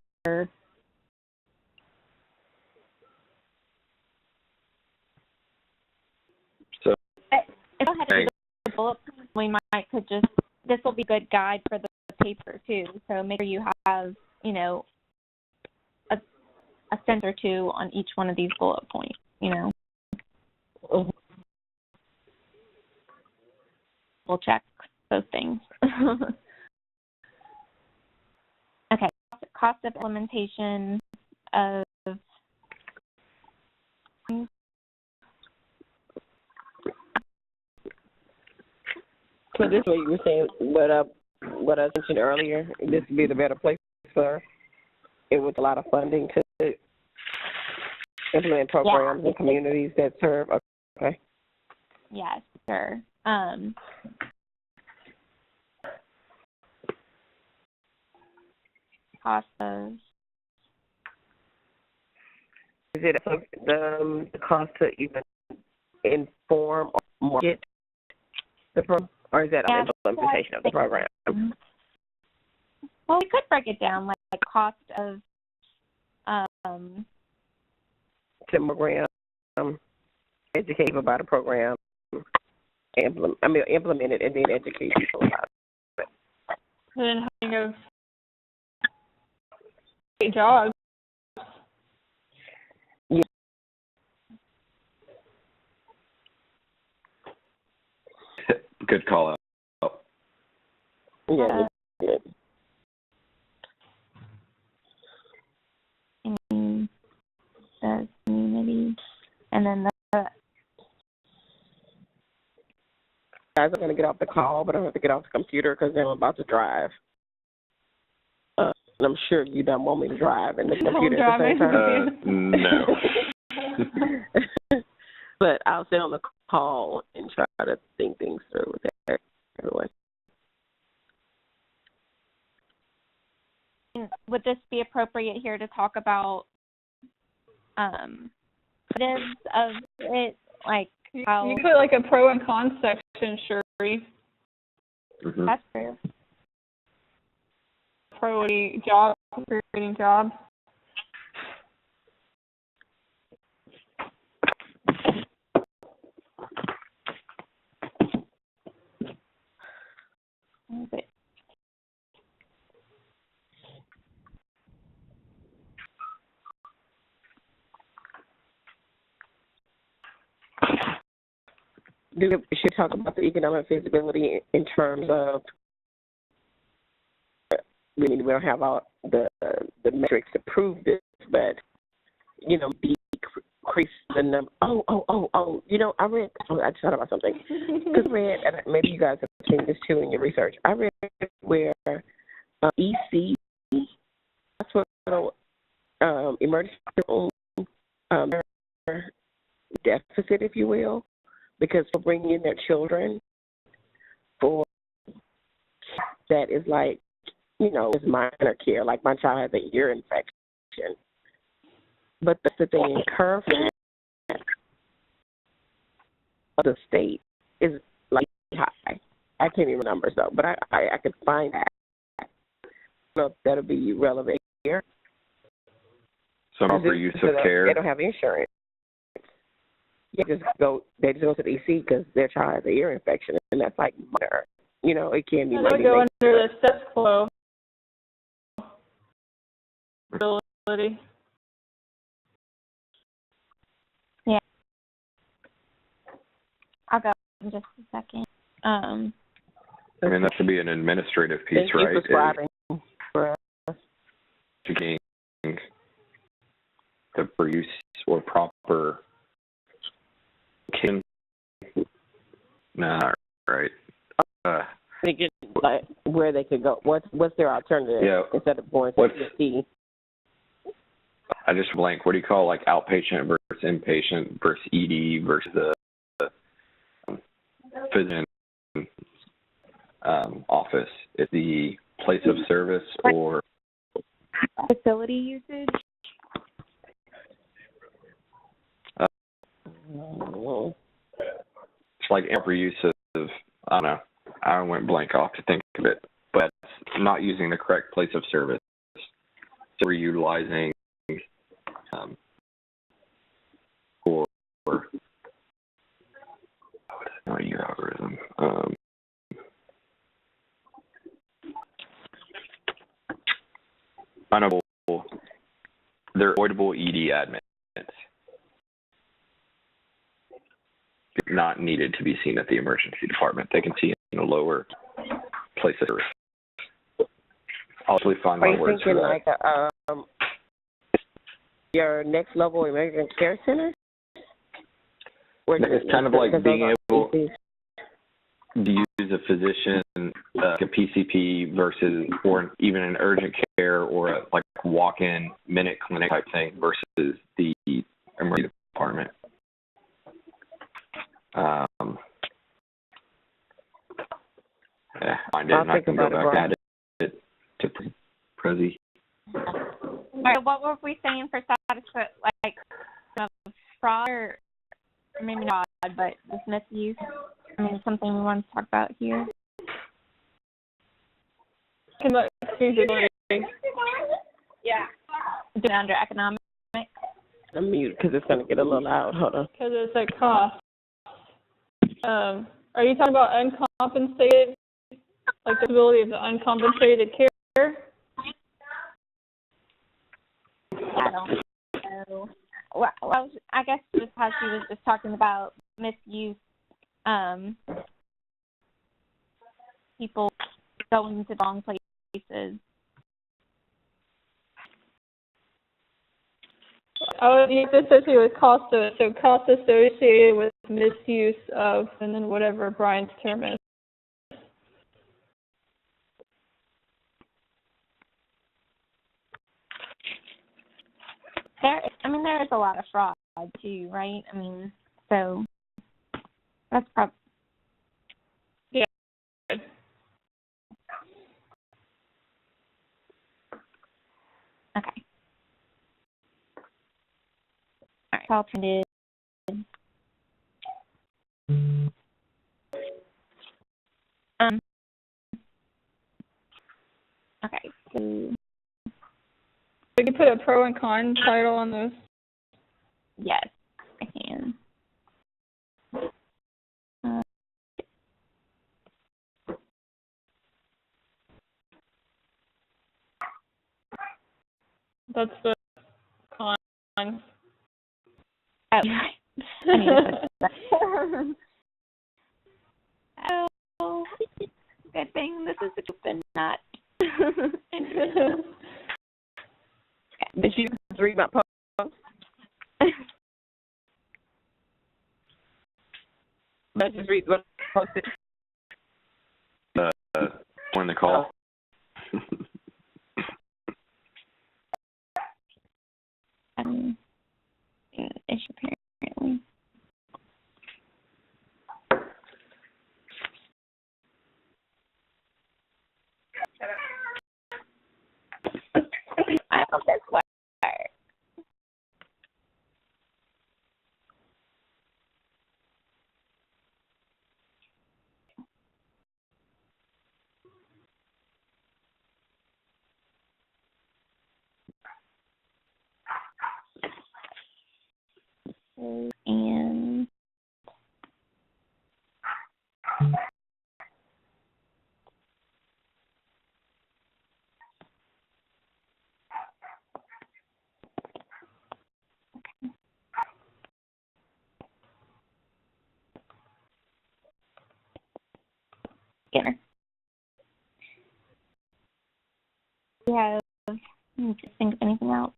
So, If I had to do the bullet points, we could just, this will be a good guide for the paper too. So make sure you have, you know, a sentence or two on each one of these bullet points, you know. We'll check those things. Okay, cost of implementation of so this is what you were saying, what I mentioned earlier, this would be the better place for her. It was a lot of funding to implement programs in communities that serve. Okay. yes, sure. Cost of Is it the cost to even inform or market the program, or is that an implementation of the program? Well, we could break it down like cost of To program, educate about a program, implement it and then educate people about it. Then having of great jobs. Yeah. good call out. Yeah. in the community, and then the Guys, I'm going to get off the call, but I have to get off the computer because I'm about to drive. I'm sure you don't want me to drive and the Don't computer at the same drive time. No. But I'll stay on the call and try to think things through with everyone. Would this be appropriate here to talk about positives of it, like how You put like a pro and con section, Sherry. Mhm. that's true. Pro job, creating jobs. But We should talk about the economic feasibility in terms of we don't have all the metrics to prove this, but decrease the number. You know, I just thought about something because I read, and maybe you guys have seen this too in your research. I read where EC, hospital emergency room deficit, if you will, because for bringing in their children for that is like, is minor care. Like my child has a ear infection, but the thing in Current of the state is like high. I can't even remember numbers though, but I could find that. I don't know if that'll be relevant here. Some offer use of care. They don't have insurance. They just go to the EC because their child has an ear infection, and that's like minor. It can be. That would go under the status quo. Ability. yeah, I'll go in just a second. I mean, that should be an administrative piece, Thank right? you for scribing for us. Getting the use or proper not right. Thinking like where they could go. What's their alternative? Yeah. Instead of going to the I just blank. What do you call like outpatient versus inpatient versus ED versus the physician office? Is the place of service or Facility usage? it's like ample use of, I don't know, I went blank off to think of it, but not using the correct place of service. So we're utilizing for not your algorithm. Unavoidable, they're avoidable ED admits. Not needed to be seen at the emergency department. They can see in a lower place of service. I'll actually find my words for that. Are you thinking like your next level emergency care center? It's kind of like being able to use a physician, like a PCP versus, or even an urgent care or a like walk-in minute clinic type thing versus the emergency department. Find it and I can go back at it to Prezi. All right, what were we saying for status quo, like fraud or maybe not fraud, but this misuse? I mean, something we want to talk about here. Feasibility. Yeah. Is it under economic? I'm mute because it's going to get a little loud. Hold on. Because it's a cost. Are you talking about uncompensated, like the ability of the uncompensated care? I don't know. Well, I guess just how she was just talking about misuse, people going to the wrong places. You have to associate with cost of it. So cost associated with misuse of, and then whatever Brian's term is. there is a lot of fraud too, right? I mean, so that's probably. Yeah. Okay. All right. Alternative. Okay. So We could put a pro and con title on those. yes, I can. That's the con. Oh, I need to put that. Oh, good thing this is a open not. Did you read my post? Let's just read what I posted. When the call. Issue apparently. I hope this works. And Skinner. We have, just think of anything else.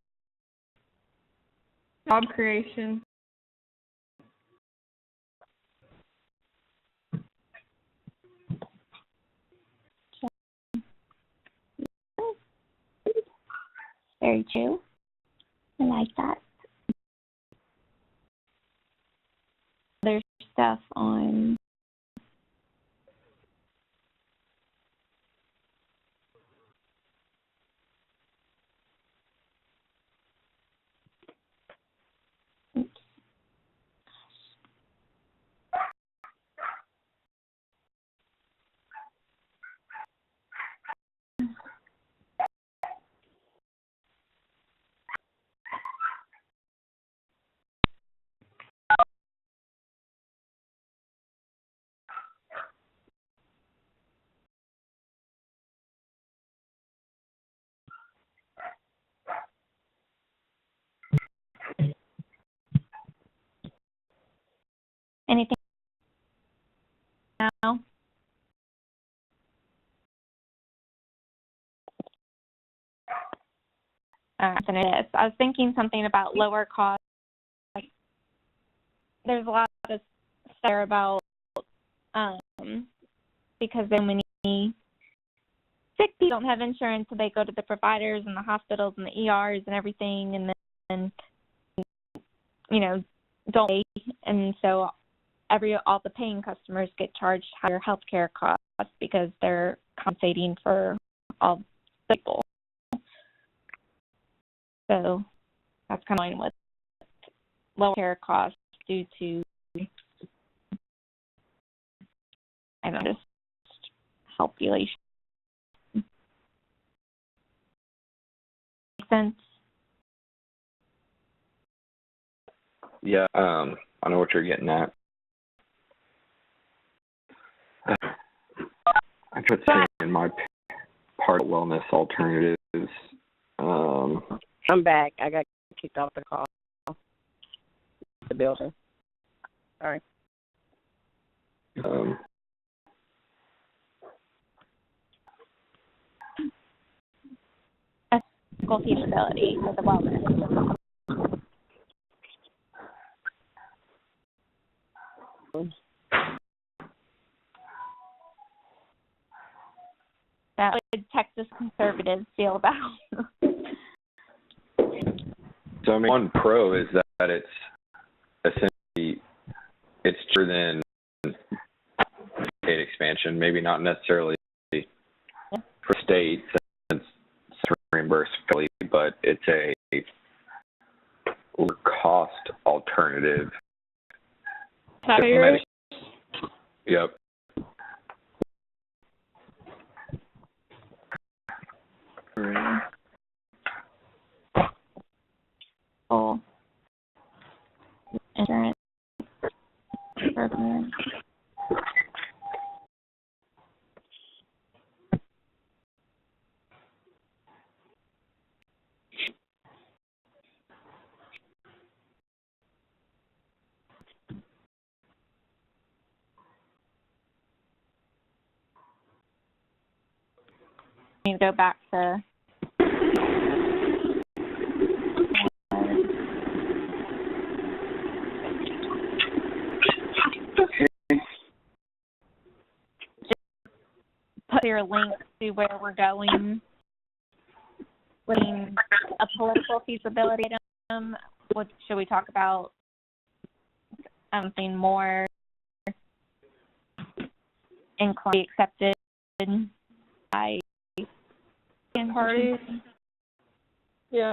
Job creation. Very true. I like that. There's stuff on anything now. This. I was thinking something about lower cost. There's a lot of stuff there about because so many sick people don't have insurance, so they go to the providers and the hospitals and the ERs and everything, and then don't pay, and so all the paying customers get charged higher healthcare costs because they're compensating for all the people. So that's kind of going with lower care costs due to, just health relation. Make sense? Yeah, I know what you're getting at. I put saying in my part of wellness alternatives. I'm back. I got kicked off the call. The building. Sorry. Physical feasibility for the wellness. That would Texas conservatives feel about. So I mean, one pro is that it's essentially it's cheaper than state expansion. Maybe not necessarily for state since it's reimbursed fully, but it's a lower cost alternative. Taxpayers? Yep. Full insurance program. Need to go back to put your link to where we're going. Putting a political feasibility item. What should we talk about? Something more inclined accepted by Parties? Yeah.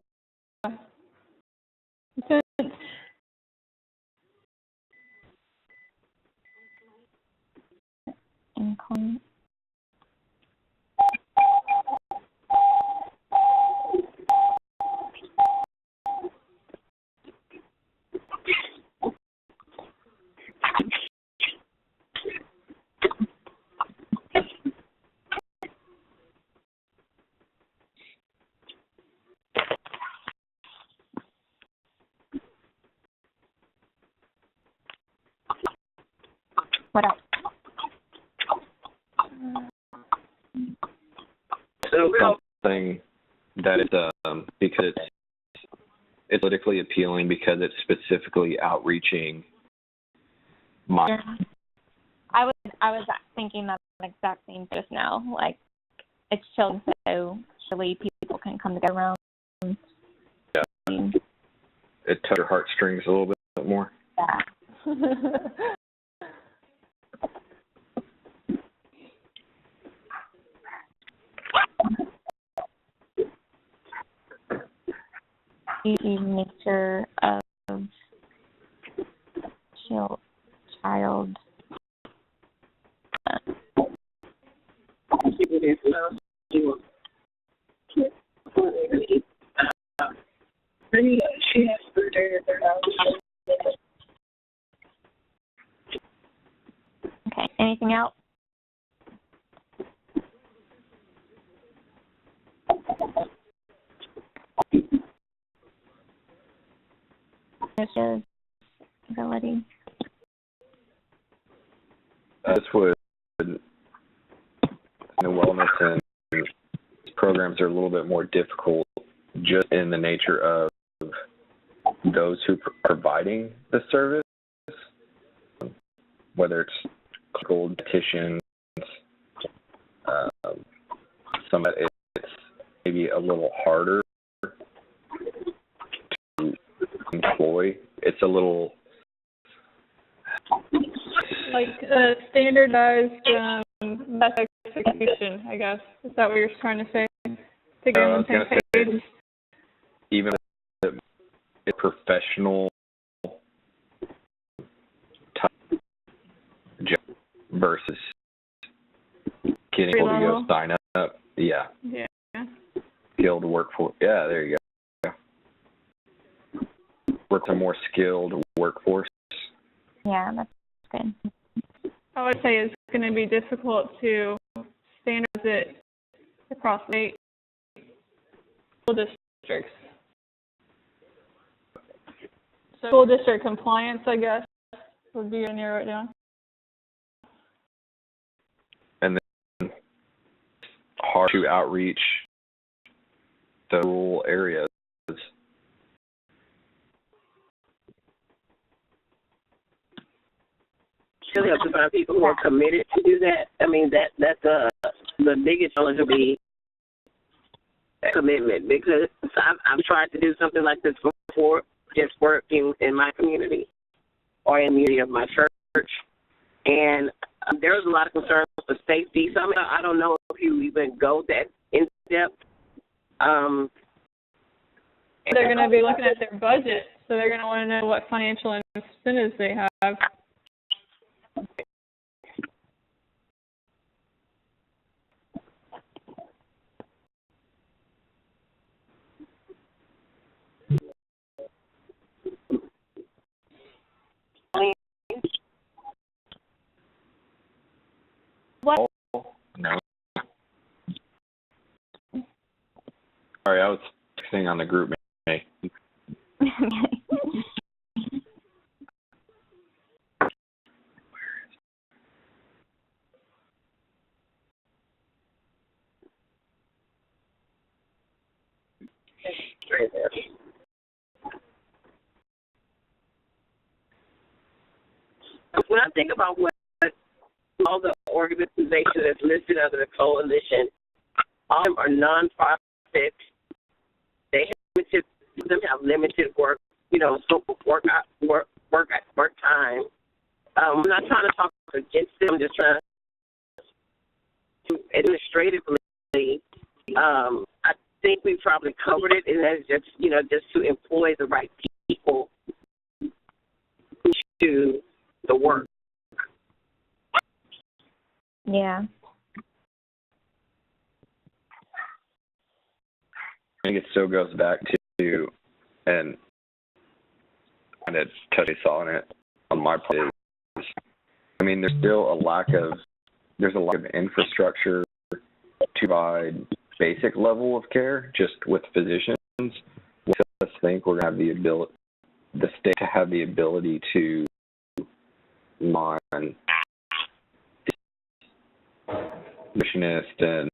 Since inclined. What else? Something that is because it's politically appealing because it's specifically outreaching my. I was thinking that exact thing just now. Like, it's children, so surely people can come together around. Yeah. It touches your heartstrings a little bit more. Yeah. The nature of child. Okay. Anything else? Ability. This would, wellness and programs are a little bit more difficult just in the nature of those who are providing the service, whether it's clinical dietitians, some of it's maybe a little harder to employ. It's a little like standardized method execution, I guess. Is that what you're trying to say? To get on the same page? Even a professional type job versus getting people to go sign up. Yeah. Yeah. Skilled workforce. Yeah, there you go. Work with a more skilled workforce. Yeah, that's good. I would say it's going to be difficult to standardize it across state school districts. So school district compliance, I guess, would be to narrow it down. And then hard to outreach the rural areas. Really have to find people who are committed to do that. I mean, that's the biggest challenge will be commitment, because I've tried to do something like this for just working in my community or in the community of my church. And there was a lot of concerns for safety. So I don't know if you even go that in depth. They're going to be looking at their budget, so they're going to want to know what financial incentives they have. What? No. Sorry, I was texting on the group. When I think about what all the organizations that's listed under the coalition, all of them are nonprofits. They have limited work, work time. I'm not trying to talk against them. I'm just trying to administratively. I think we probably covered it, and that's just to employ the right people to the work. Yeah. I think it still goes back to, and kind of touch base on it on my part, is, I mean, there's still a lack of infrastructure to provide basic level of care just with physicians. I think we're going to have the state to have the ability to mine nutritionists and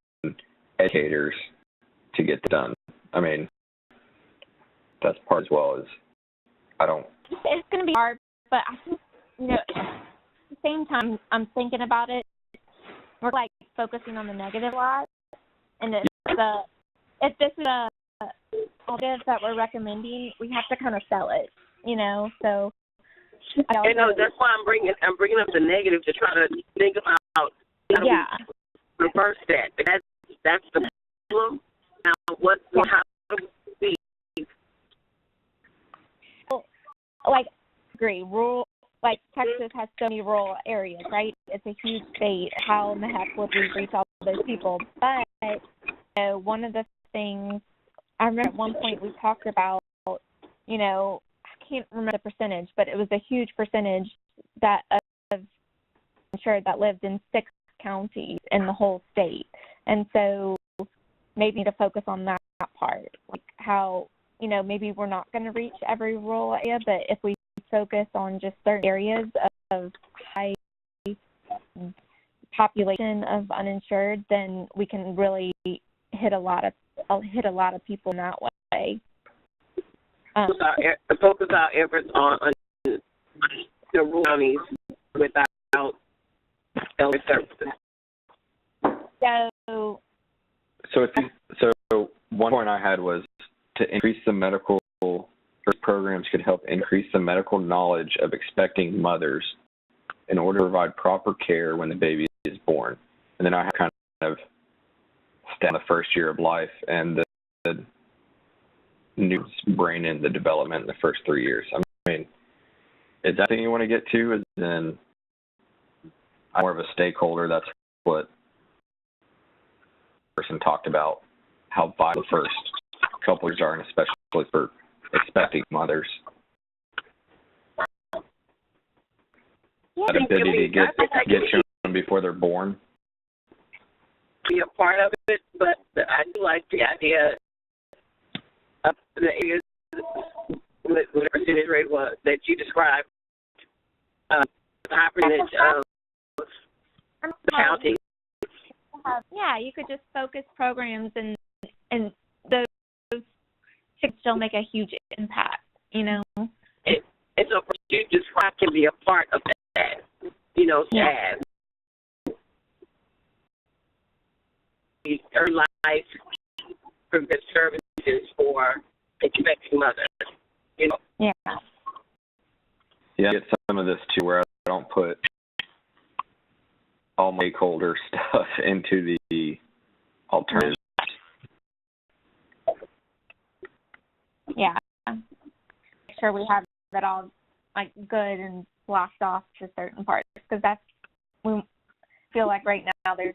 educators to get done. I mean, that's part as well as It's going to be hard, but I think, at the same time, I'm thinking about it. We're like focusing on the negative a lot, and if this is a alternative that we're recommending, we have to kind of sell it, So. That's why I'm bringing up the negative to try to think about how to reverse that. That's the problem. Now, how do we? Like, agree. Rural, like Texas has so many rural areas, right? It's a huge state. How in the heck would we reach all those people? But one of the things I remember at one point we talked about, I can't remember the percentage, but it was a huge percentage that of insured that lived in 6 counties in the whole state. And so maybe to focus on that part, like how, maybe we're not going to reach every rural area, but if we focus on just certain areas of high population of uninsured, then we can really hit a lot of people in that way. Focus our efforts on the rural counties without health services. So one point I had was to increase the medical programs could help increase the medical knowledge of expecting mothers in order to provide proper care when the baby is born. And then I have kind of stat the first year of life and the new brain in the development in the first 3 years. I mean, is that thing you want to get to? Is then I'm more of a stakeholder. That's what the person talked about, how vital the first couple years are, and especially for expecting mothers. Yeah, That ability to get to them before they're born. Be a part of it, but I do like the idea of the areas, what the percentage rate was that you described, the high percentage of the county. Yeah, you could just focus programs and those should still make a huge impact, And so what you described can be a part of that, as early life preventive services for expecting mothers. you know. Yeah. Yeah, I get some of this too where I don't put all my stakeholder stuff into the alternatives. Yeah. Make sure we have that all like good and blocked off to certain parts, because that's, we feel like right now there's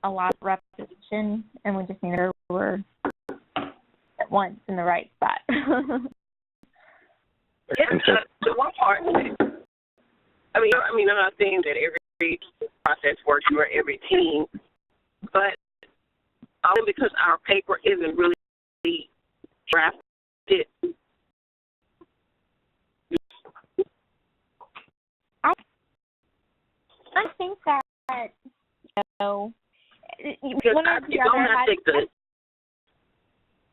a lot of repetition and we just need to we're at once in the right spot. Yeah, the one part, I mean, I'm not saying that every process works for every team, but only because our paper isn't really drafted. I think that, you know, Because one or the other has,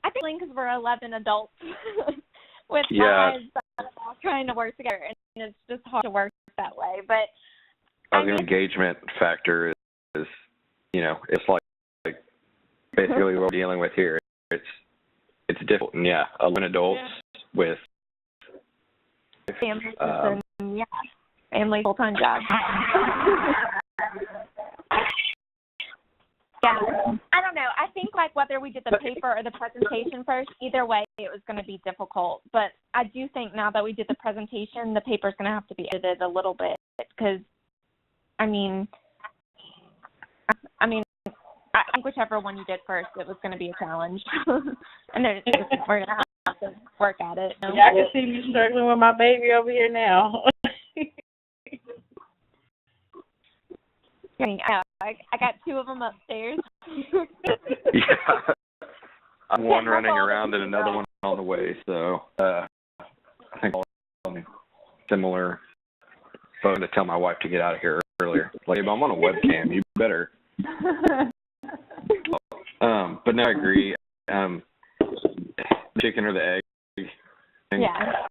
I think because we're 11 adults with lives all trying to work together, and it's just hard to work that way. But The engagement factor is, it's like basically what we're dealing with here. It's difficult, and 11 adults with families and family full-time jobs. Yeah, I don't know. I think like whether we did the paper or the presentation first, either way it was going to be difficult. But I do think now that we did the presentation, the paper's going to have to be edited a little bit, because, I think whichever one you did first, it was going to be a challenge. And we're going to have to work at it. Yeah, I can see me struggling with my baby over here now. I got two of them upstairs. I'm one running around and another one on the way, so I think I'll similar phone to tell my wife to get out of here earlier. Like, I'm on a webcam, you better. But no, I agree. Chicken or the egg thing. Yeah.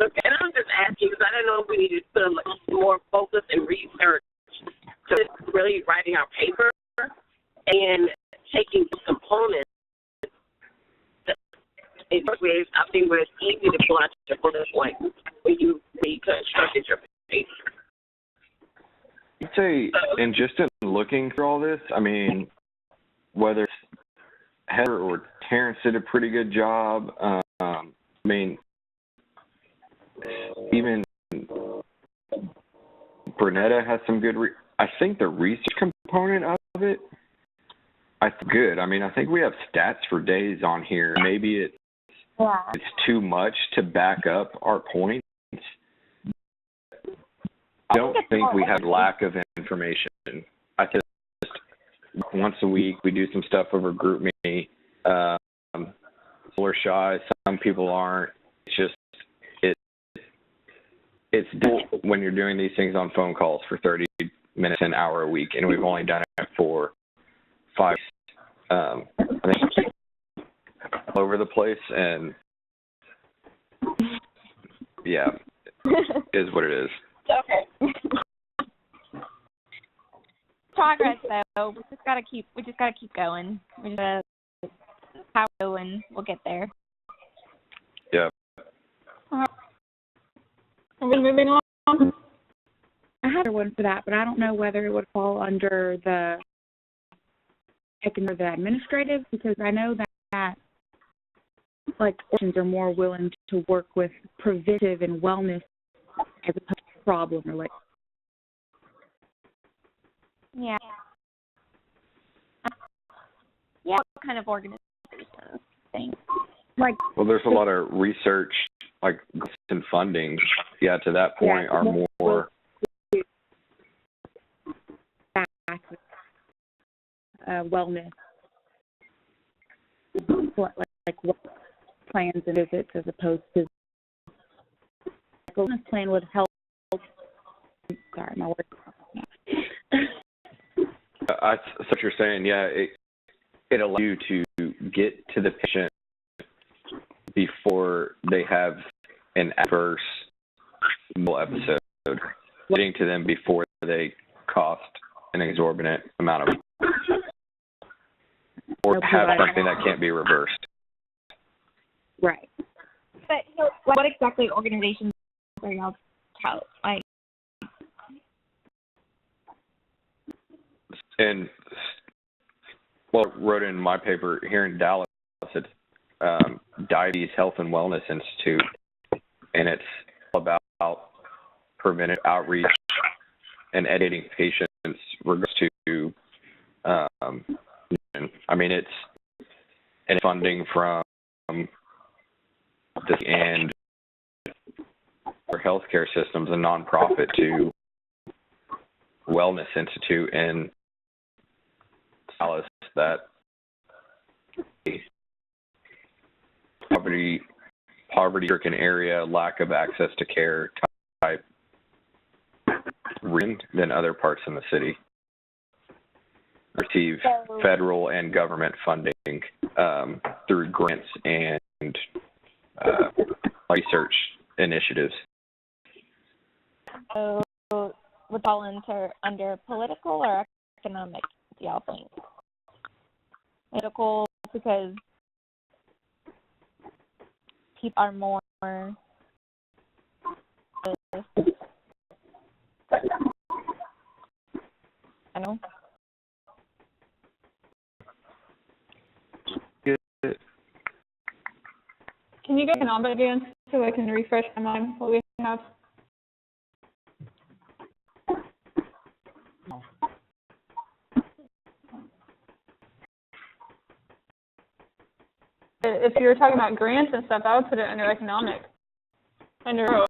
Okay, and I'm just asking because I don't know if we need to put more focus and research to really writing our paper and taking components. In first ways, I think where it's easy to pull out your bullet point when you constructed your paper. I'd say, and just in looking through all this, whether it's Heather or Terrence did a pretty good job. Even Bernetta has some good. I think the research component of it, good. I think we have stats for days on here. Maybe it's too much to back up our points. I don't think we have lack of information. I just once a week we do some stuff over GroupMe. We're shy. Some people aren't. It's just it's difficult when you're doing these things on phone calls for 30 minutes, an hour a week, and we've only done it for 5. I think all over the place, and is what it is. Okay. Progress though. We just gotta keep going. We just gotta power going. We'll get there. Yeah. Are we moving on? I had one for that, but I don't know whether it would fall under the administrative, because I know that organizations are more willing to work with preventive and wellness as opposed to problem or Yeah. What kind of organizations? Things. Well, there's a lot of research, and funding. Yeah, to that point, are more. Wellness, what plans and visits, as opposed to a wellness plan would help. Sorry, my word. That's what you're saying. Yeah, it allows you to get to the patient before they have an adverse episode, getting to them before they cost an exorbitant amount of or have something that can't be reversed. Right. but what exactly organizations are y'all tout? Like, And well, wrote in my paper here in Dallas, it's Diabetes Health and Wellness Institute, and it's about preventive outreach and educating patients regards to, I mean, it's funding from this and for healthcare systems, a nonprofit, to Wellness Institute in Dallas that poverty-stricken area, lack of access to care type region than other parts in the city receive federal and government funding through grants and research initiatives. so would fall under political or economic, do y'all think? Political, because people are more I know. Can you get economic again so I can refresh my mind what we have? If you're talking about grants and stuff, I would put it under economic. Under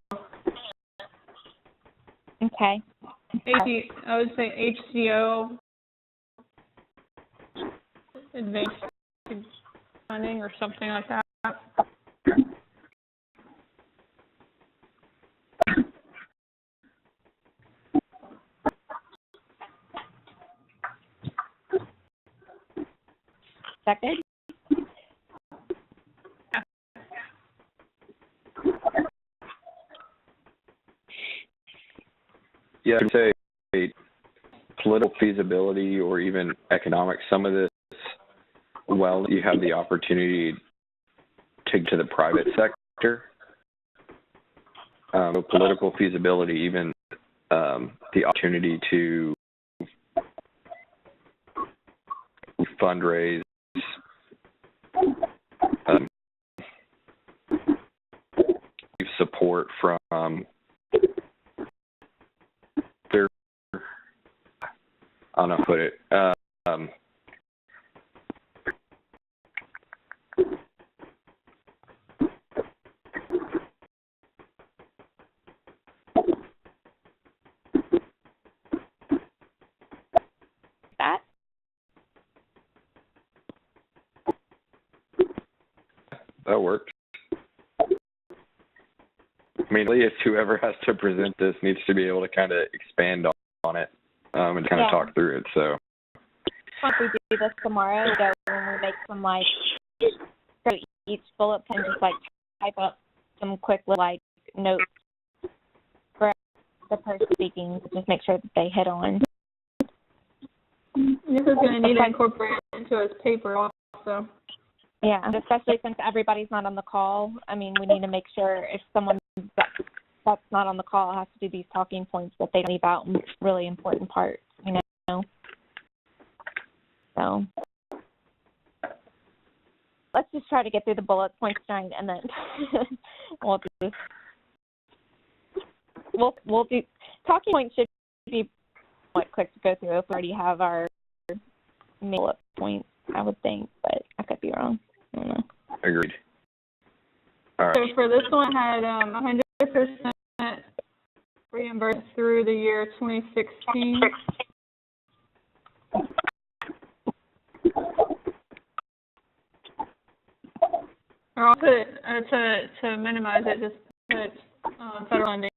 Okay. I would say HCO, advanced funding or something like that. Second? Yeah, I'd say political feasibility or even economic. Some of this, well, you have the opportunity to get to the private sector. Political feasibility, even the opportunity to fundraise, support from their, I don't know how to put it, that worked. I mean, it's whoever has to present this needs to be able to kind of expand on it and kind of talk through it. So Once we do this tomorrow, go and we make some like so each bullet point, just like type up some quick like notes for the person speaking to just make sure that they hit on. This is going to need to incorporate it into his paper also. Yeah, especially since everybody's not on the call. I mean, we need to make sure if someone that's not on the call has to do these talking points that they leave out really important parts, you know. So let's just try to get through the bullet points tonight, and then we'll do talking points should be quite quick to go through if we already have our bullet points, I would think, but I could be wrong. I don't know. agreed. All right. So for this one, I had 100% reimbursed through the year 2016. Or I'll put it, to minimize it, just put federal funding.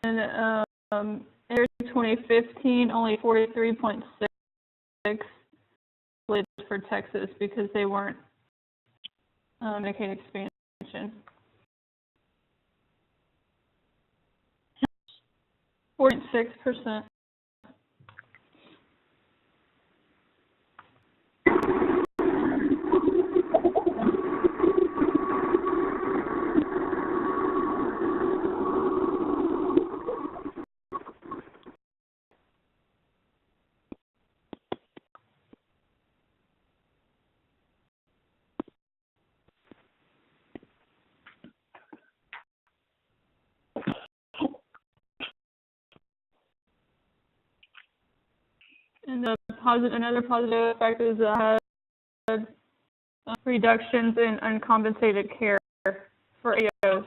And in 2015, only 43.6 for Texas because they weren't Medicaid expansion. 4.6%. And another positive effect is reductions in uncompensated care for AOs.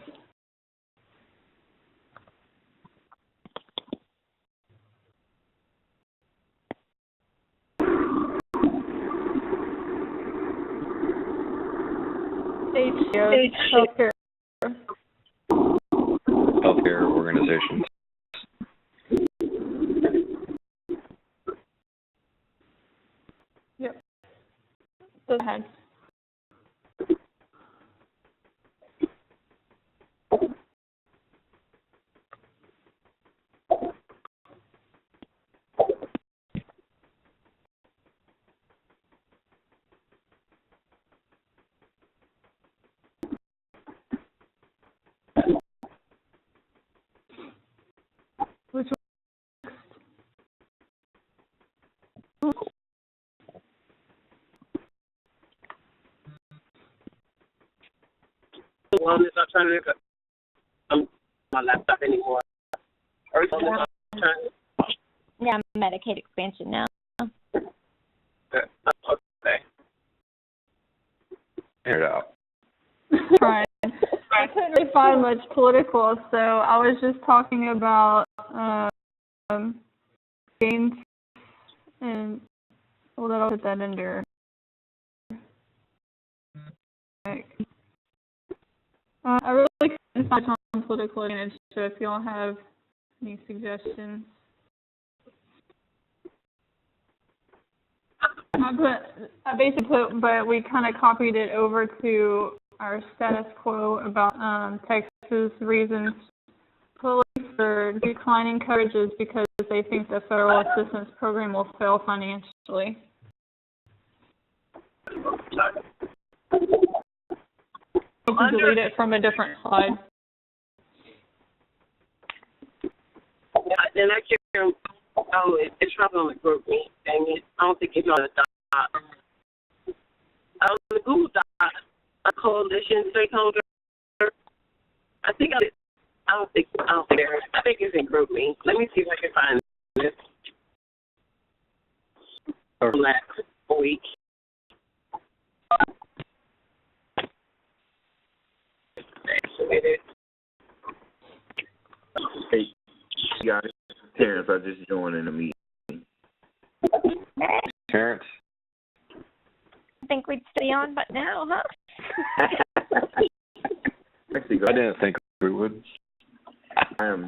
Healthcare. Healthcare organizations. Yep. Go ahead. Which one is not trying to look up my laptop anymore. Or is it trying Yeah, Medicaid expansion now. okay. Figure it out. Right. I couldn't really find much political, so I was just talking about gains and well, I'll put that under. I really couldn't find on political advantage, so if y'all have any suggestions. I basically put, but we kind of copied it over to our status quo about Texas reasons police are declining coverages because they think the federal assistance program will fail financially. You can delete it from a different slide. Then I can, it's probably on the group me. Dang it. I don't think it's on the doc. On the Google Doc, a coalition stakeholder. I think I think it's in group me. Let me see if I can find this. Last week. Hey, guys, Terrence, I just joined in the meeting. Terrence? I think we'd stay on, but now, huh? Actually, I didn't think we would. I'm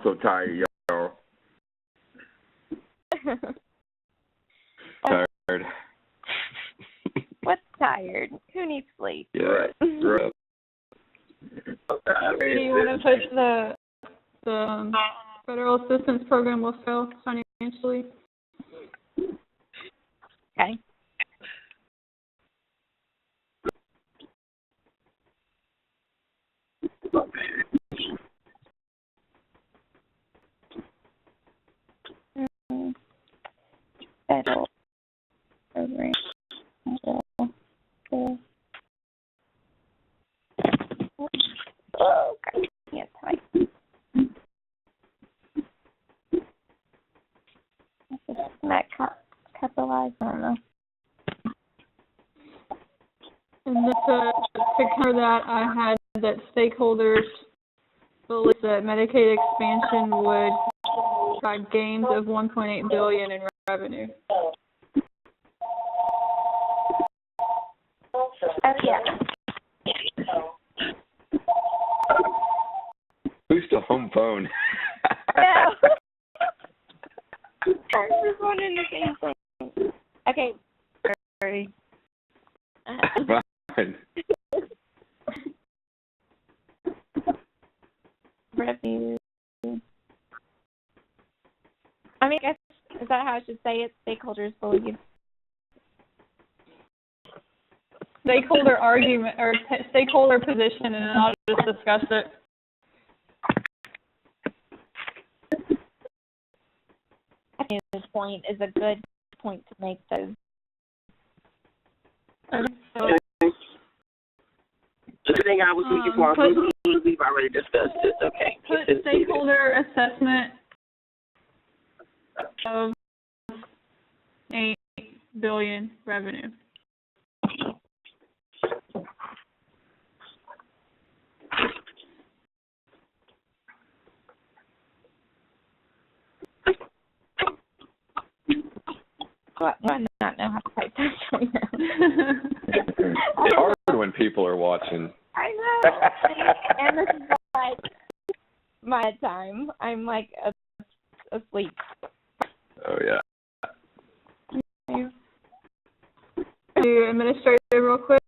so tired, y'all. Tired. What's tired? Who needs sleep? Yeah, right. Where do you want to put the federal assistance program will fail financially? Okay. Federal program. Oh, God. Can't type. Not capitalized, I don't know. And then to cover that, I had that stakeholders believe that Medicaid expansion would provide gains of $1.8 billion in revenue. Oh, yeah. Who's the home phone? No. I was wondering the same thing. Okay. Sorry. fine. Revenue. I mean, I guess, is that how I should say it? Stakeholders believe. Stakeholder argument or stakeholder position, and then I'll just discuss it. I think this point is a good point to make those. The thing I was looking for, we've already discussed this. Okay. Put stakeholder assessment of $8 billion revenue. I not know how to type that right now. It's hard when people are watching. I know. And this is like my time. I'm like asleep. Oh, yeah. Do administrative real quick.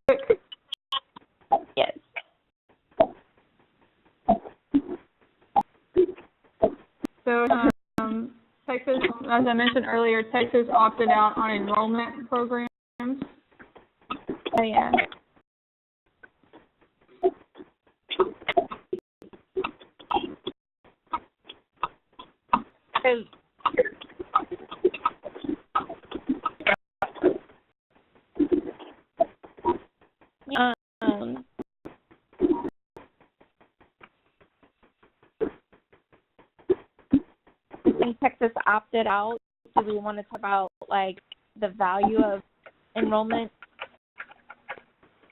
Yes. So, Texas, as I mentioned earlier, Texas opted out on enrollment programs. Oh, yeah. And Texas opted out. Do we want to talk about like the value of enrollment?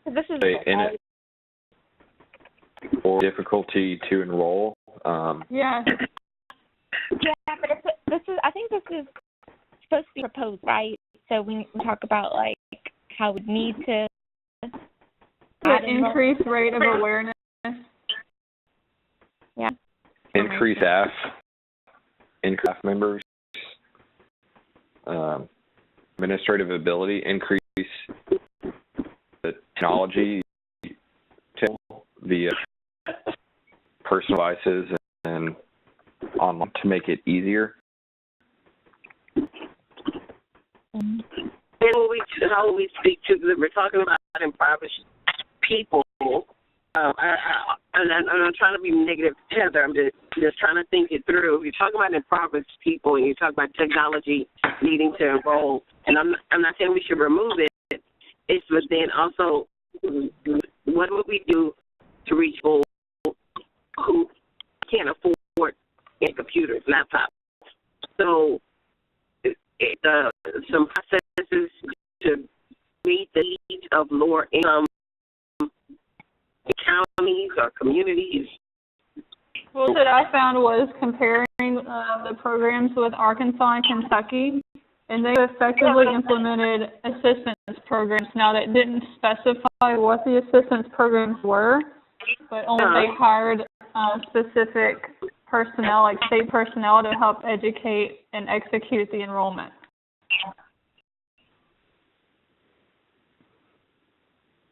This is or difficulty to enroll. Yeah. Yeah, but this is. I think this is supposed to be proposed, right? So we talk about like how we need to increase rate of awareness. Yeah. Increase staff members. Administrative ability, increase the technology via personal devices and online to make it easier. And how we speak to we're talking about impoverished people. I'm trying to be negative, Heather. I'm just trying to think it through. You're talking about impoverished people, and you talk about technology needing to enroll. And I'm not saying we should remove it. It's but then also, what would we do to reach people who can't afford computers, laptops? So, some processes to meet the needs of lower income counties or communities. Well, what I found was comparing the programs with Arkansas and Kentucky, and they effectively implemented assistance programs. Now, that didn't specify what the assistance programs were, but only they hired specific personnel, like state personnel, to help educate and execute the enrollment.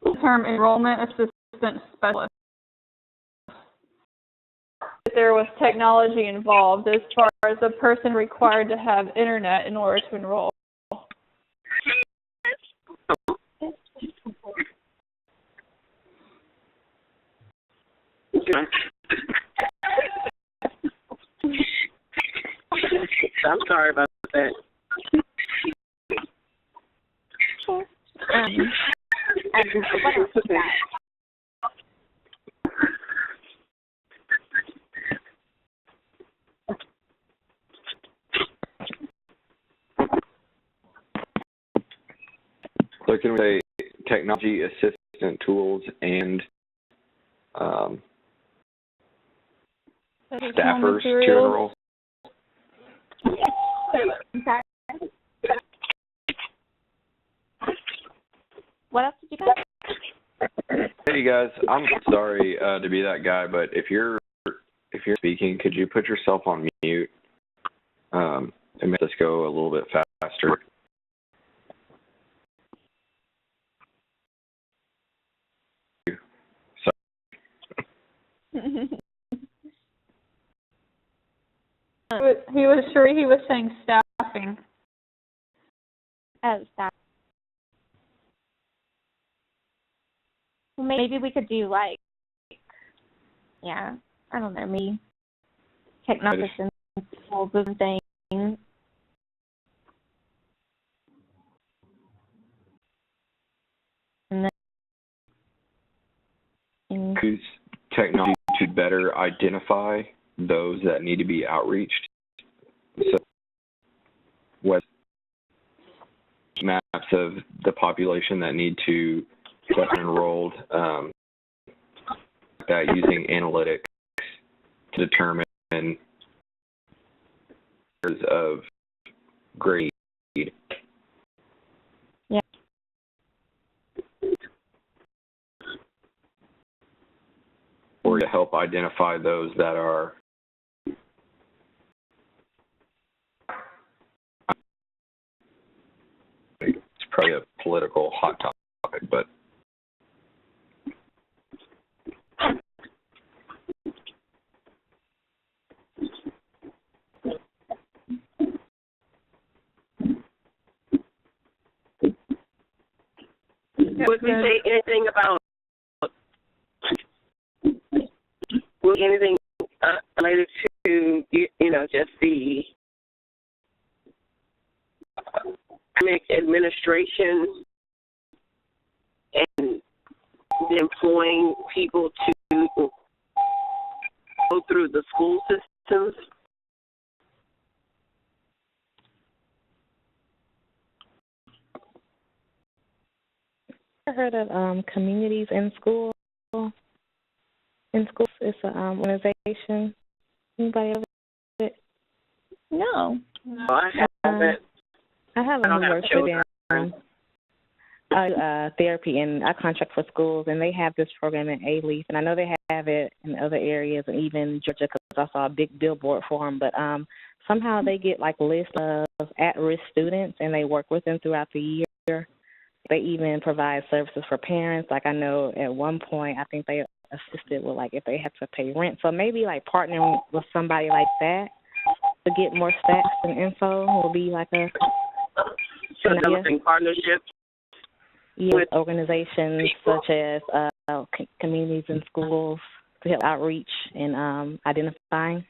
The term enrollment assistant specialist. There was technology involved as far as a person required to have internet in order to enroll. I'm sorry about that. What else is that? So can we say technology assistant tools and staffers to enroll? What else did you guys? Hey you guys, I'm sorry to be that guy, but if you're speaking, could you put yourself on mute and make this go a little bit faster? He was sure he was saying staffing. Oh, staff. Well, maybe we could do like, yeah, I don't know, maybe technologists in schools and things. And then, Use technology to better identify those that need to be outreached. So, what maps of the population that need to get enrolled, that using analytics to determine of grade. Yeah. Or to help identify those that are it's probably a political hot topic, but Would we say anything about anything related to just the administration and employing people to go through the school systems? I heard of communities in school. In schools, it's an organization. Anybody ever heard of it? no. I haven't. I have a work with them. Therapy, and I contract for schools, and they have this program in A-Leaf, and I know they have it in other areas, and even Georgia, because I saw a big billboard for them. But somehow they get like lists of at-risk students, and they work with them throughout the year. They even provide services for parents. Like I know at one point, I think they assisted with like if they had to pay rent. So maybe like partnering with somebody like that to get more stats and info will be like a developing partnerships. Yes, with organizations such as communities and schools to help outreach and identifying.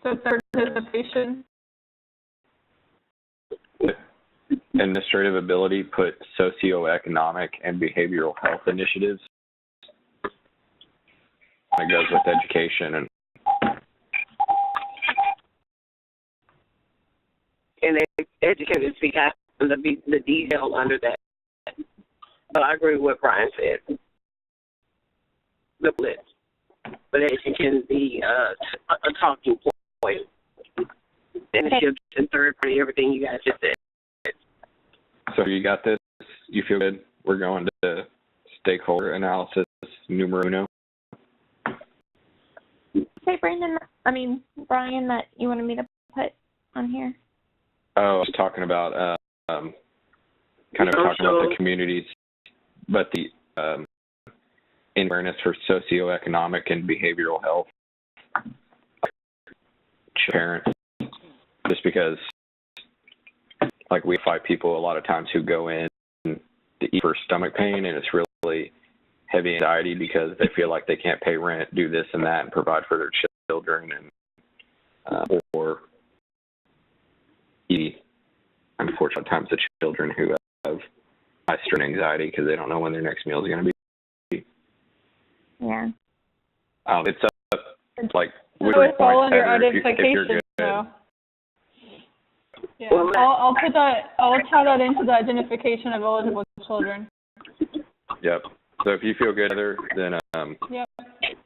So participation. Administrative ability, put socioeconomic and behavioral health initiatives. It goes with education and educators got the detail under that. But I agree with what Brian said. The blitz. But it can be a talking point. Initiatives and third party, everything you guys just said. So you got this? You feel good? We're going to stakeholder analysis numero uno. Say, Brian, that you wanted me to put on here? Oh, I was talking about talking about the communities, but the awareness for socioeconomic and behavioral health parents, just because like we fight people a lot of times who go in to eat for stomach pain, and it's really heavy anxiety because they feel like they can't pay rent, do this and that, and provide for their children, and or unfortunately times the children who have high stress and anxiety because they don't know when their next meal is going to be. Yeah. It's like so it's all under identification, though. Yeah, well, I'll put that. I'll tie that into the identification of eligible children. Yep. So if you feel good, then yep.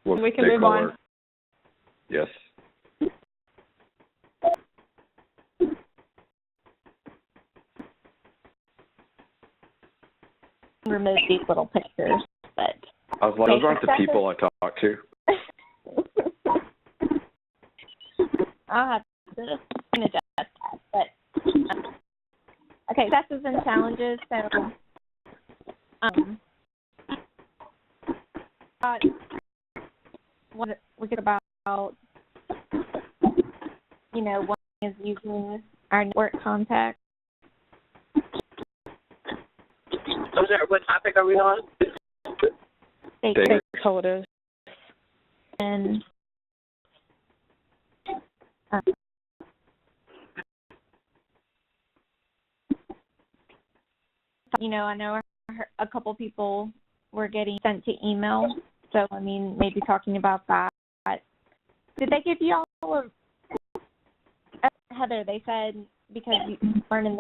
We can move on. Yes. Remove these little pictures, but those aren't the people I talk to. I'll have to adjust that, but okay, successes and challenges. So, what we could about, one is using our network contact. I'm sorry, what topic are we on? Stakeholders. And I know a couple people were getting sent to email, so maybe talking about that. Did they give you all Heather? They said because you weren't in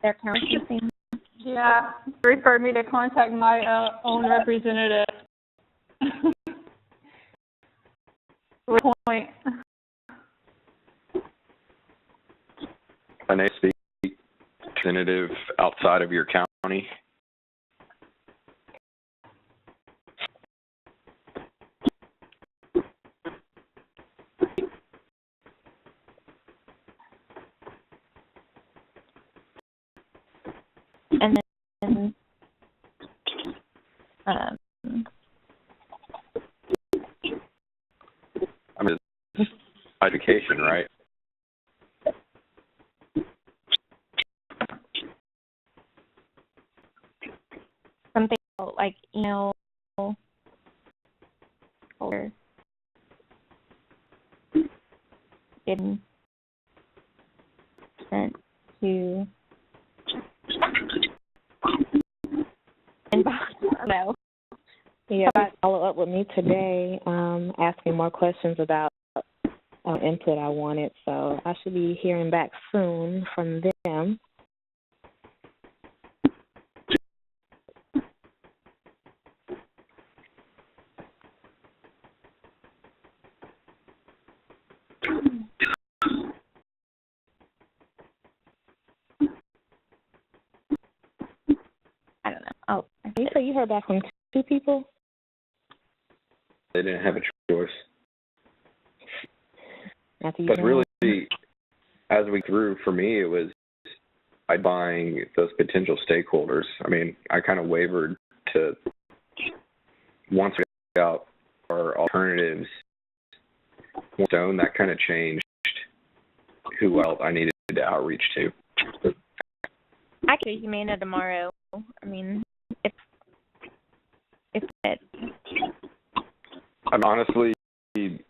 their county thing. Yeah, referred me to contact my own representative. Point. Can they speak representative outside of your county? And then Education, right? something like email or getting sent to inbox. No. Yeah, follow up with me today, asking more questions about input I wanted. So I should be hearing back soon from them. I don't know. Oh, You say you heard back from 2 people? They didn't have a choice. But really, as we grew, for me, it was buying those potential stakeholders. I kind of wavered to once we got out our alternatives. Stone, that kind of changed who else I needed to outreach to. I could do Humana tomorrow. If it. Honestly, if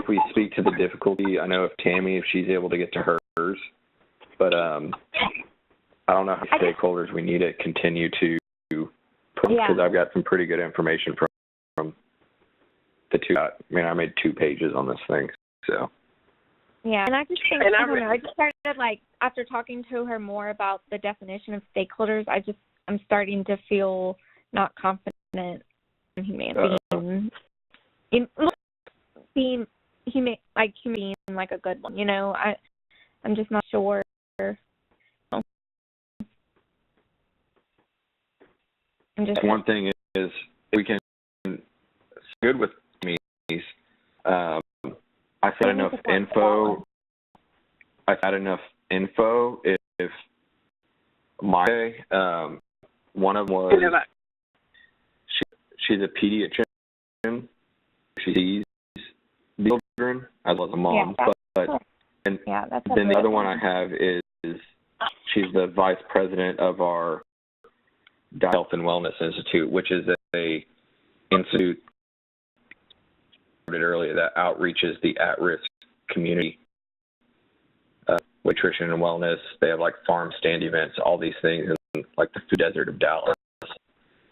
we speak to the difficulty, I know if Tammy, if she's able to get to hers, but I don't know how stakeholders we need to continue to push, because I've got some pretty good information from the 2. I made 2 pages on this thing, so. Yeah, and I just think, I don't know, I just started, after talking to her more about the definition of stakeholders, I'm starting to feel not confident in humanity. Being human, being a good one, I'm just not sure. One thing is we can, it's good with me, I had enough info. If my one of them was she's a pediatrician. She sees children as well as a mom. Then the other one I have is she's the vice president of our Health and Wellness Institute, which is a institute earlier that outreaches the at-risk community with nutrition and wellness. They have farm stand events, all these things, in the food desert of Dallas,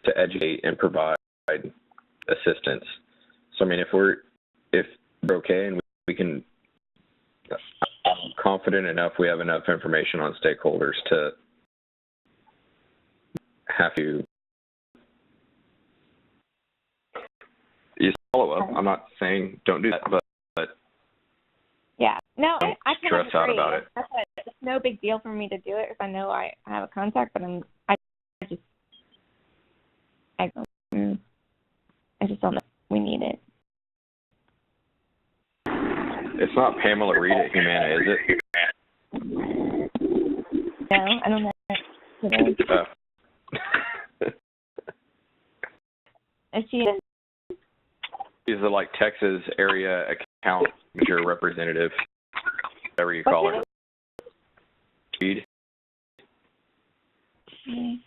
to educate and provide assistance. So if they're okay and we can, I'm confident enough we have enough information on stakeholders to have you follow up. I'm not saying don't do that, but yeah, no, I kind stress of agree. out about it. It's no big deal for me to do it if I know I have a contact, but I just don't know if we need it. It's not Pamela Reed at Humana, is it? No, I don't know. Is she in? She's the like Texas area account manager representative, whatever you call her. Reed. She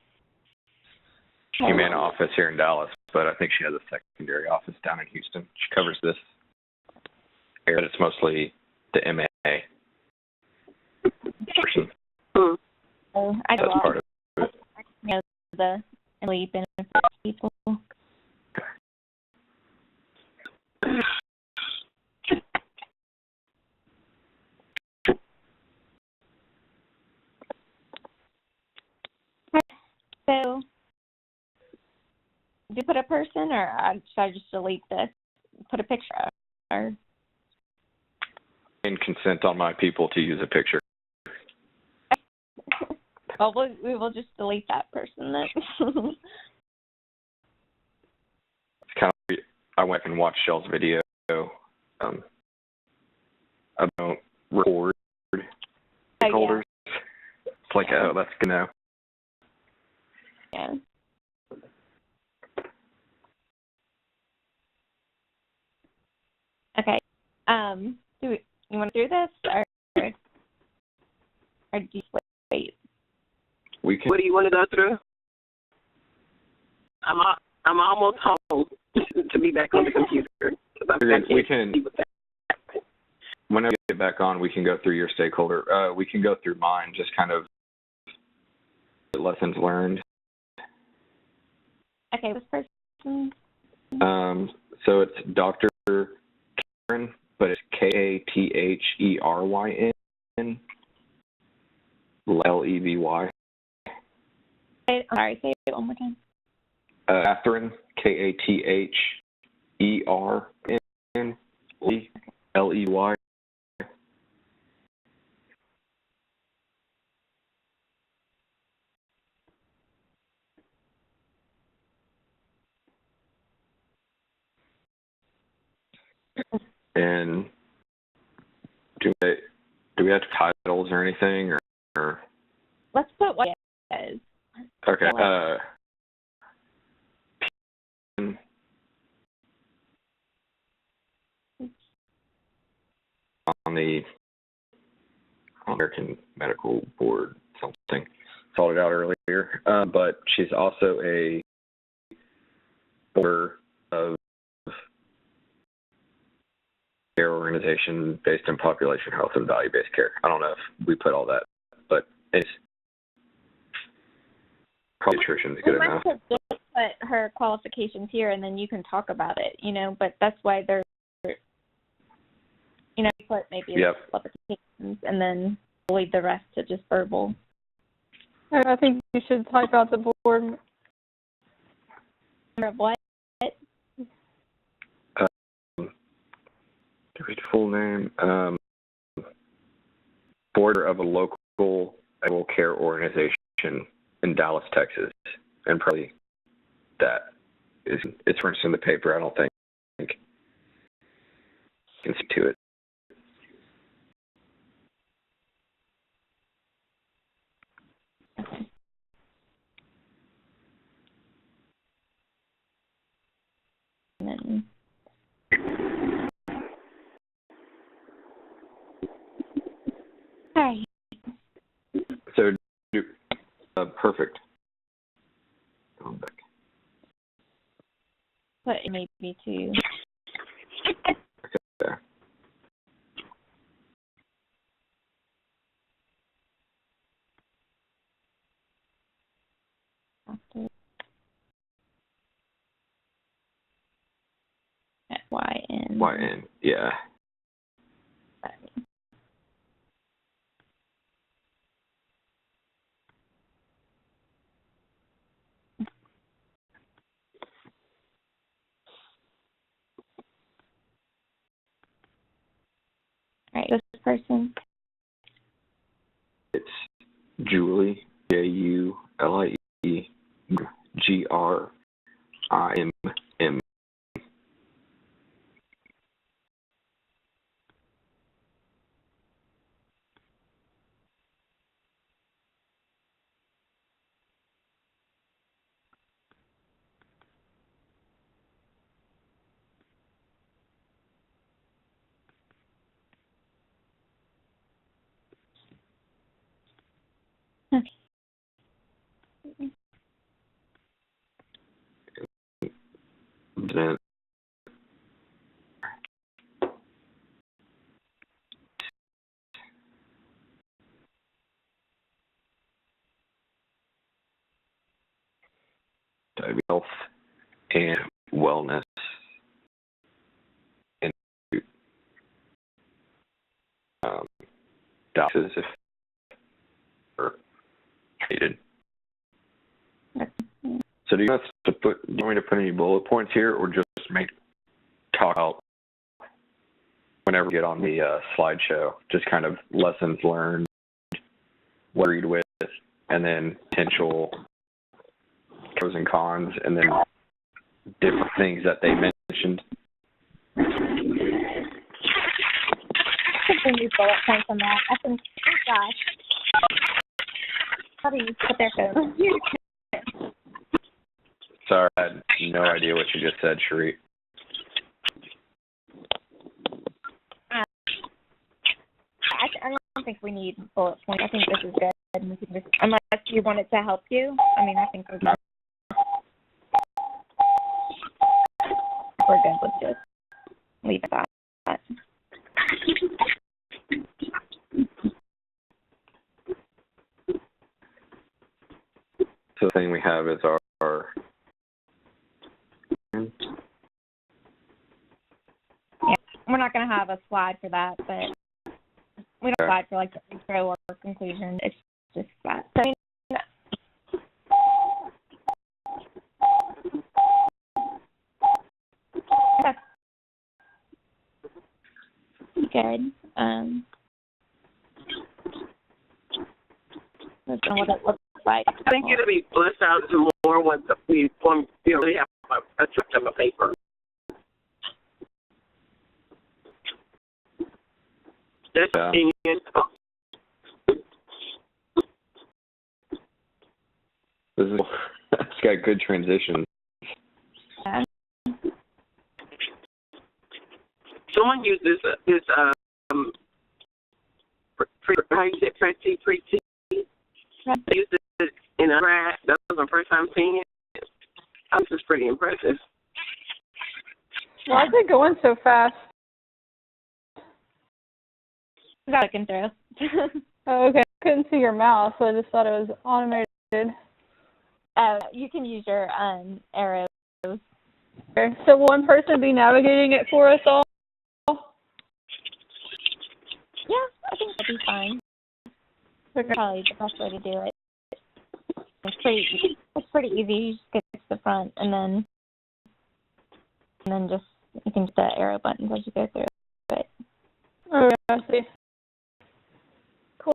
may have an office here in Dallas, but I think she has a secondary office down in Houston. She covers this area, but it's mostly the MA person. Oh, I That's part of it. I know the employee benefits people. So, do you put a person, or should I just delete this? Put a picture of, or And consent on my people to use a picture. well, we will just delete that person then. It's kind of, I went and watched Shell's video. I don't record stakeholders. It's like, oh, that's good now. Yeah. Okay. You want to do this, or do you wait? We can. What do you want to go through? I'm almost home to be back on the computer. We can. Whenever we get back on, we can go through your stakeholder. We can go through mine, just kind of lessons learned. Okay, this person. So it's Dr. Karen, but it's Katheryn Levy. Sorry, say it one more time. Catherine, Katheryn Levy. And do we have titles or anything, or? Let's put what it is. Okay. On the American Medical Board, something called it out earlier, but she's also a board of care organization based in population health and value-based care. I don't know if we put all that, but it's probably nutrition's good enough. We might just put her qualifications here, and then you can talk about it, but that's why they're, put maybe qualifications, and then leave the rest to just verbal. I think you should type out the board. Of what? Read full name. Board of a local medical care organization in Dallas, Texas, and probably it's referenced in the paper. I don't think you can see to it. Okay. And then. All right. So, perfect. Going back. But it may be too. Okay. At YN. YN, yeah. All right, this person. It's Julie, JULIE, GRIMM. health and wellness institute. Doctors if are treated. So do you want to put? Do you want me to put any bullet points here, or just talk out whenever we get on the slideshow? Just kind of lessons learned, what to read with, and then potential pros and cons, and then different things that they mentioned. I think we need bullet points on that. I think, oh gosh. How do you put their phone? Sorry, I had no idea what you just said, Cherie. I don't think we need bullet points. I think this is good. And we can just, unless you want it to help you, I mean, I think we're good. We're good. Let's just leave it at that. So the thing we have is our Yeah, we're not going to have a slide for that, but we don't slide for like the intro or conclusion. It's just that. So, good. That's what it looks like. I think it'll be blessed out some more once we really have a chunk of a paper. This opinion. It's got good transitions. Someone used this how you say pretty. They used it in a grad. That was my first time seeing it. This is pretty impressive. Why is it going so fast? I got looking through. Oh, okay. I couldn't see your mouse, so I just thought it was automated. You can use your arrows. Okay. So will one person be navigating it for us all? Yeah, I think that'd be fine. Okay. Probably the best way to do it. It's pretty easy. You just get to the front and then just you can hit the arrow buttons as you go through it. Oh, I see. Cool.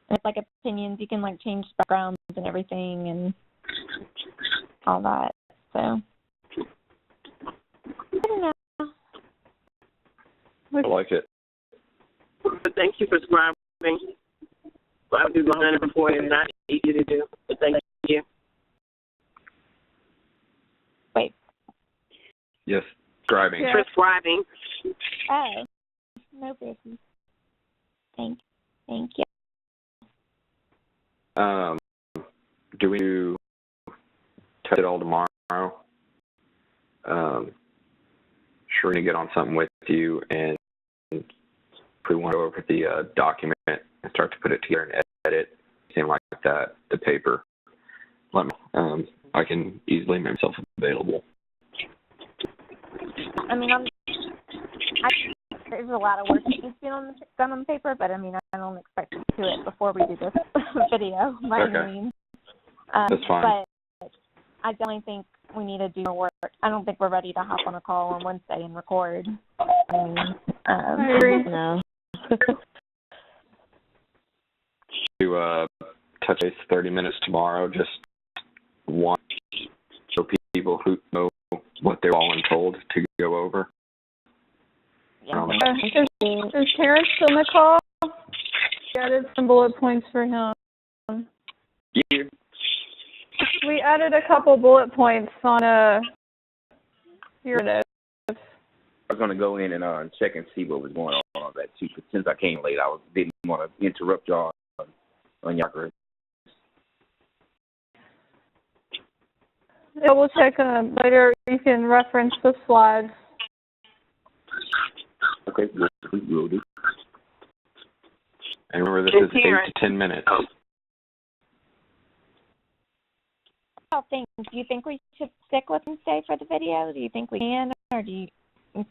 And it's like opinions. You can like change backgrounds and everything and all that. So I don't know. I like it. But thank you for subscribing. I've been done it before and not easy to do. But thank you. Wait. Yes, subscribing. Yeah. Subscribing. Oh, no business. Thank you. Do we test it all tomorrow? Sure, to get on something with you, and if we want to go over the document and start to put it together and edit, anything like that, the paper, let me. I can easily make myself available. I mean, there's a lot of work that needs to be done on the paper, but I mean, I don't expect to do it before we do this video by any means. That's fine. But I definitely think we need to do more work. I don't think we're ready to hop on a call on Wednesday and record. I agree. No. To touch base 30 minutes tomorrow, just want so people who know what they're all told to go over. Yeah. Is Terrence on the call? We added some bullet points for him. Yeah. We added a couple bullet points on your notes. I was going to go in and check and see what was going on that too. But since I came late, I didn't want to interrupt y'all on y'all group. Yeah, we'll check later. You can reference the slides. Okay, we'll do. And remember, this is 8 to 10 minutes. y'all think? Do you think we should stick with Wednesday for the video? Do you think we can, or do you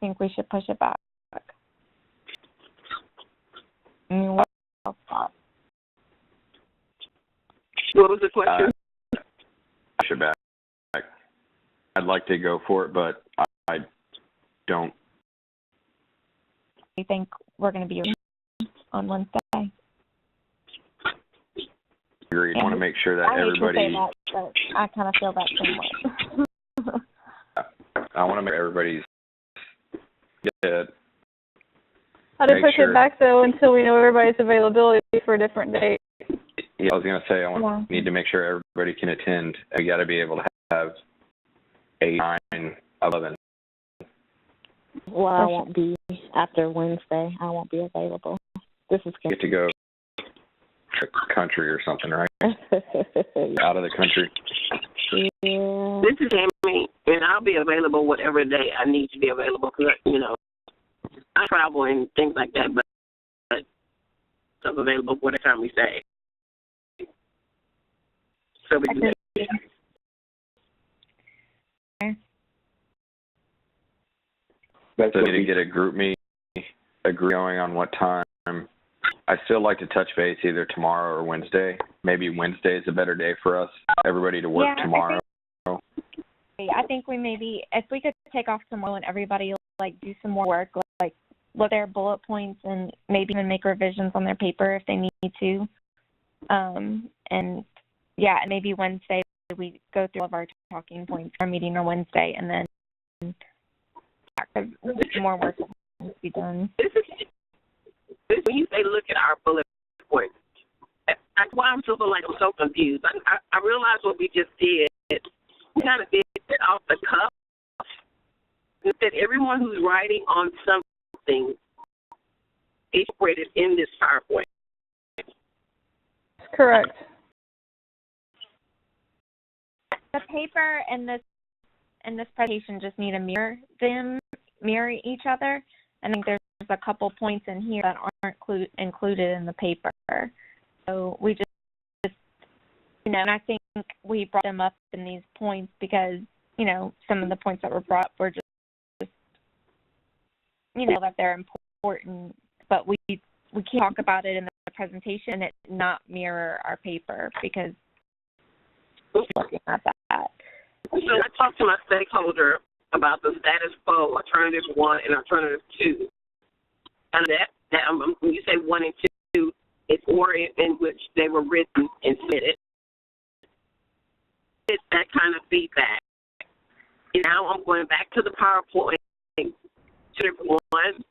think we should push it back? I mean, what else thought? What was the question? Push it back. I'd like to go for it, but I don't. You think we're going to be on Wednesday? Agreed. I want to make sure that everybody. I hate to say that, but I kind of feel that same way. I want to make everybody's. How to push it back though until we know everybody's availability for a different date. Yeah, I was gonna say need to make sure everybody can attend. We got to be able to have 8, 9, 11. Well, I won't be after Wednesday. I won't be available. This is Get to go to country or something, right? Out of the country. Yeah. This is Amy, and I'll be available whatever day I need to be available because, I travel and things like that, but I'm available whatever time we say. So we can do that. So we need to get a group going on what time. I still like to touch base either tomorrow or Wednesday. Maybe Wednesday is a better day for us, everybody to work tomorrow. I think we maybe, if we could take off tomorrow and everybody do some more work, look at their bullet points and maybe even make revisions on their paper if they need to. And maybe Wednesday we go through all of our talking points for our meeting on Wednesday, and then more work will be done. When you say look at our bullet points, that's why I'm so confused. I realize what we just did. We kind of did it off the cuff. That everyone who's writing on something is incorporated in this PowerPoint. Correct. The paper and this presentation just need to mirror each other. I think there's a couple points in here that aren't included in the paper. So we just and I think we brought them up in these points because, some of the points that were brought were just that they're important, but we can't talk about it in the presentation and it not mirror our paper because we're looking at that. So I talked to my stakeholder about the status quo, alternative 1 and alternative 2. And that when you say 1 and 2, it's order in which they were written and submitted. It's that kind of feedback. And now I'm going back to the PowerPoint, alternative 1,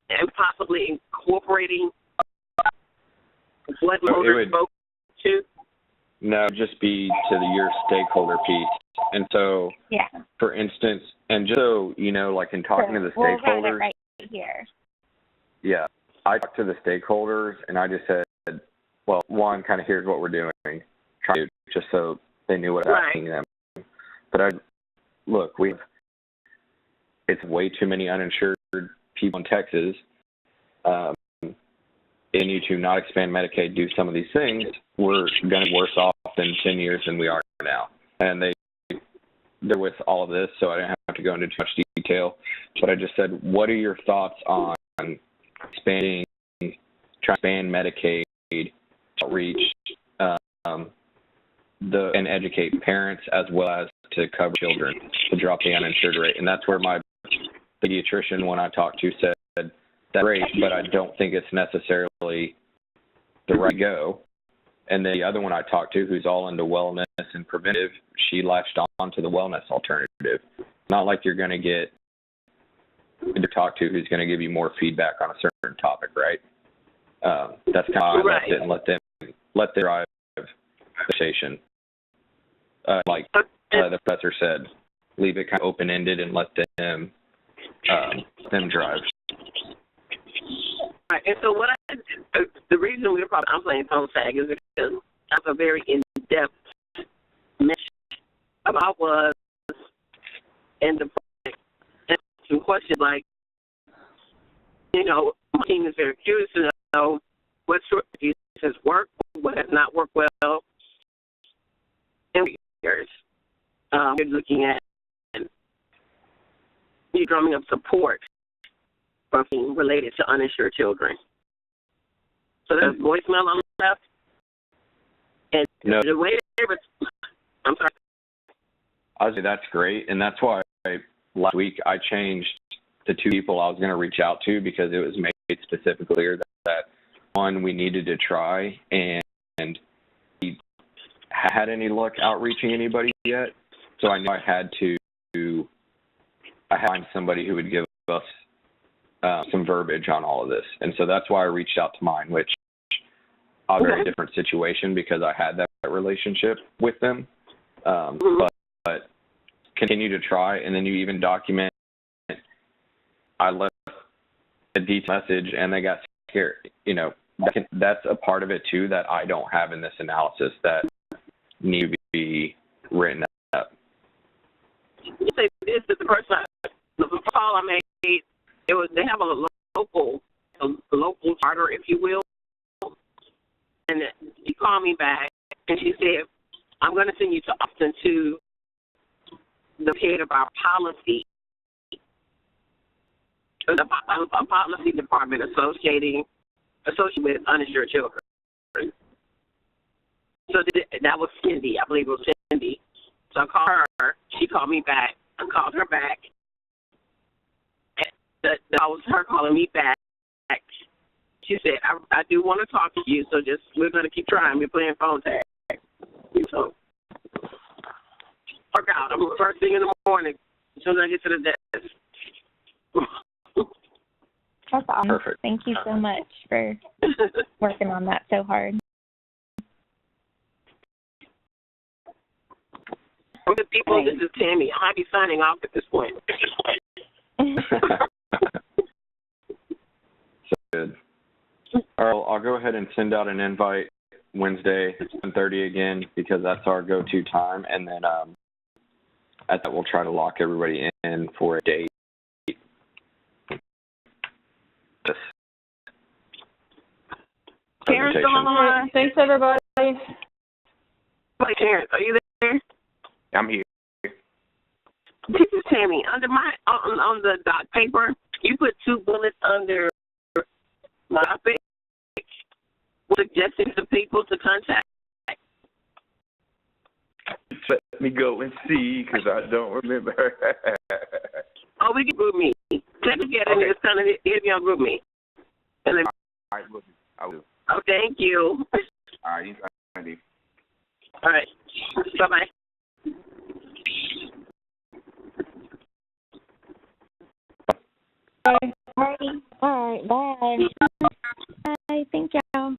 and possibly incorporating what Loader spoke to. No, just be to your stakeholder piece. And so, for instance, and just so you know, in talking to the stakeholders. We'll write it right here. Yeah, I talked to the stakeholders, and I just said, well, one, kind of here's what we're doing, just so they knew what I was asking them. But it's way too many uninsured people in Texas. They need to not expand Medicaid, do some of these things. We're going to be worse off in 10 years than we are now. And they're with all of this, so I didn't have to go into too much detail. But I just said, what are your thoughts on trying to expand Medicaid, outreach, and educate parents as well as to cover children to drop the uninsured rate? And that's where my pediatrician, when I talked to, said, that's great, but I don't think it's necessarily the right go. And the other one I talked to, who's all into wellness and preventive, she latched on to the wellness alternative. Not like you're going to get to talk to who's going to give you more feedback on a certain topic, right? That's kind of how I left it and let them drive the conversation. The professor said, leave it kind of open-ended and let them drive. Right, and so the reason I'm playing phone tag is because that's a very in-depth mention about was and the project. And some questions like, my team is very curious to know what strategies has worked, what has not worked well, and years. support for being related to uninsured children. So there's voicemail on the left. And No. the way I'm sorry. I was that's great, and that's why last week I changed the 2 people I was going to reach out to because it was made specifically clear that one, we needed to try, and we had any luck outreaching anybody yet. So I knew I had to find somebody who would give us some verbiage on all of this. And so that's why I reached out to mine, which a very different situation because I had that relationship with them. But continue to try, and then you even document. I left a detailed message, and they got scared. You know, that's a part of it too that I don't have in this analysis that need to be written up. You say this is the person. The call I made. They have a local charter, if you will, and she called me back, and she said, "I'm going to send you to Austin to the head of our policy, the policy department associated with uninsured children." So that was Cindy, I believe it was Cindy. So I called her. She called me back. I called her back. That was her calling me back. She said, I do want to talk to you, so we're going to keep trying. We're playing phone tag. So, work out. I'm first thing in the morning as soon as I get to the desk. That's awesome. Perfect. Thank you so much for working on that so hard. Good people, this is Tammy. I might be signing off at this point. So good. All right, I'll go ahead and send out an invite Wednesday, 7:30 again, because that's our go-to time, and then at that we'll try to lock everybody in for a date. Terrence, still on the line? Thanks, everybody. Wait, Terrence, are you there? I'm here. This is Tammy. Under on the doc paper, you put 2 bullets under my topic, suggesting to people to contact. Let me go and see, because I don't remember. Oh, we can group me. Take together and just kind of hit me on group me. And then, All right, I will. oh, thank you. All right, Andy. All right. Bye-bye. Bye. All right. Bye. Bye. Thank y'all.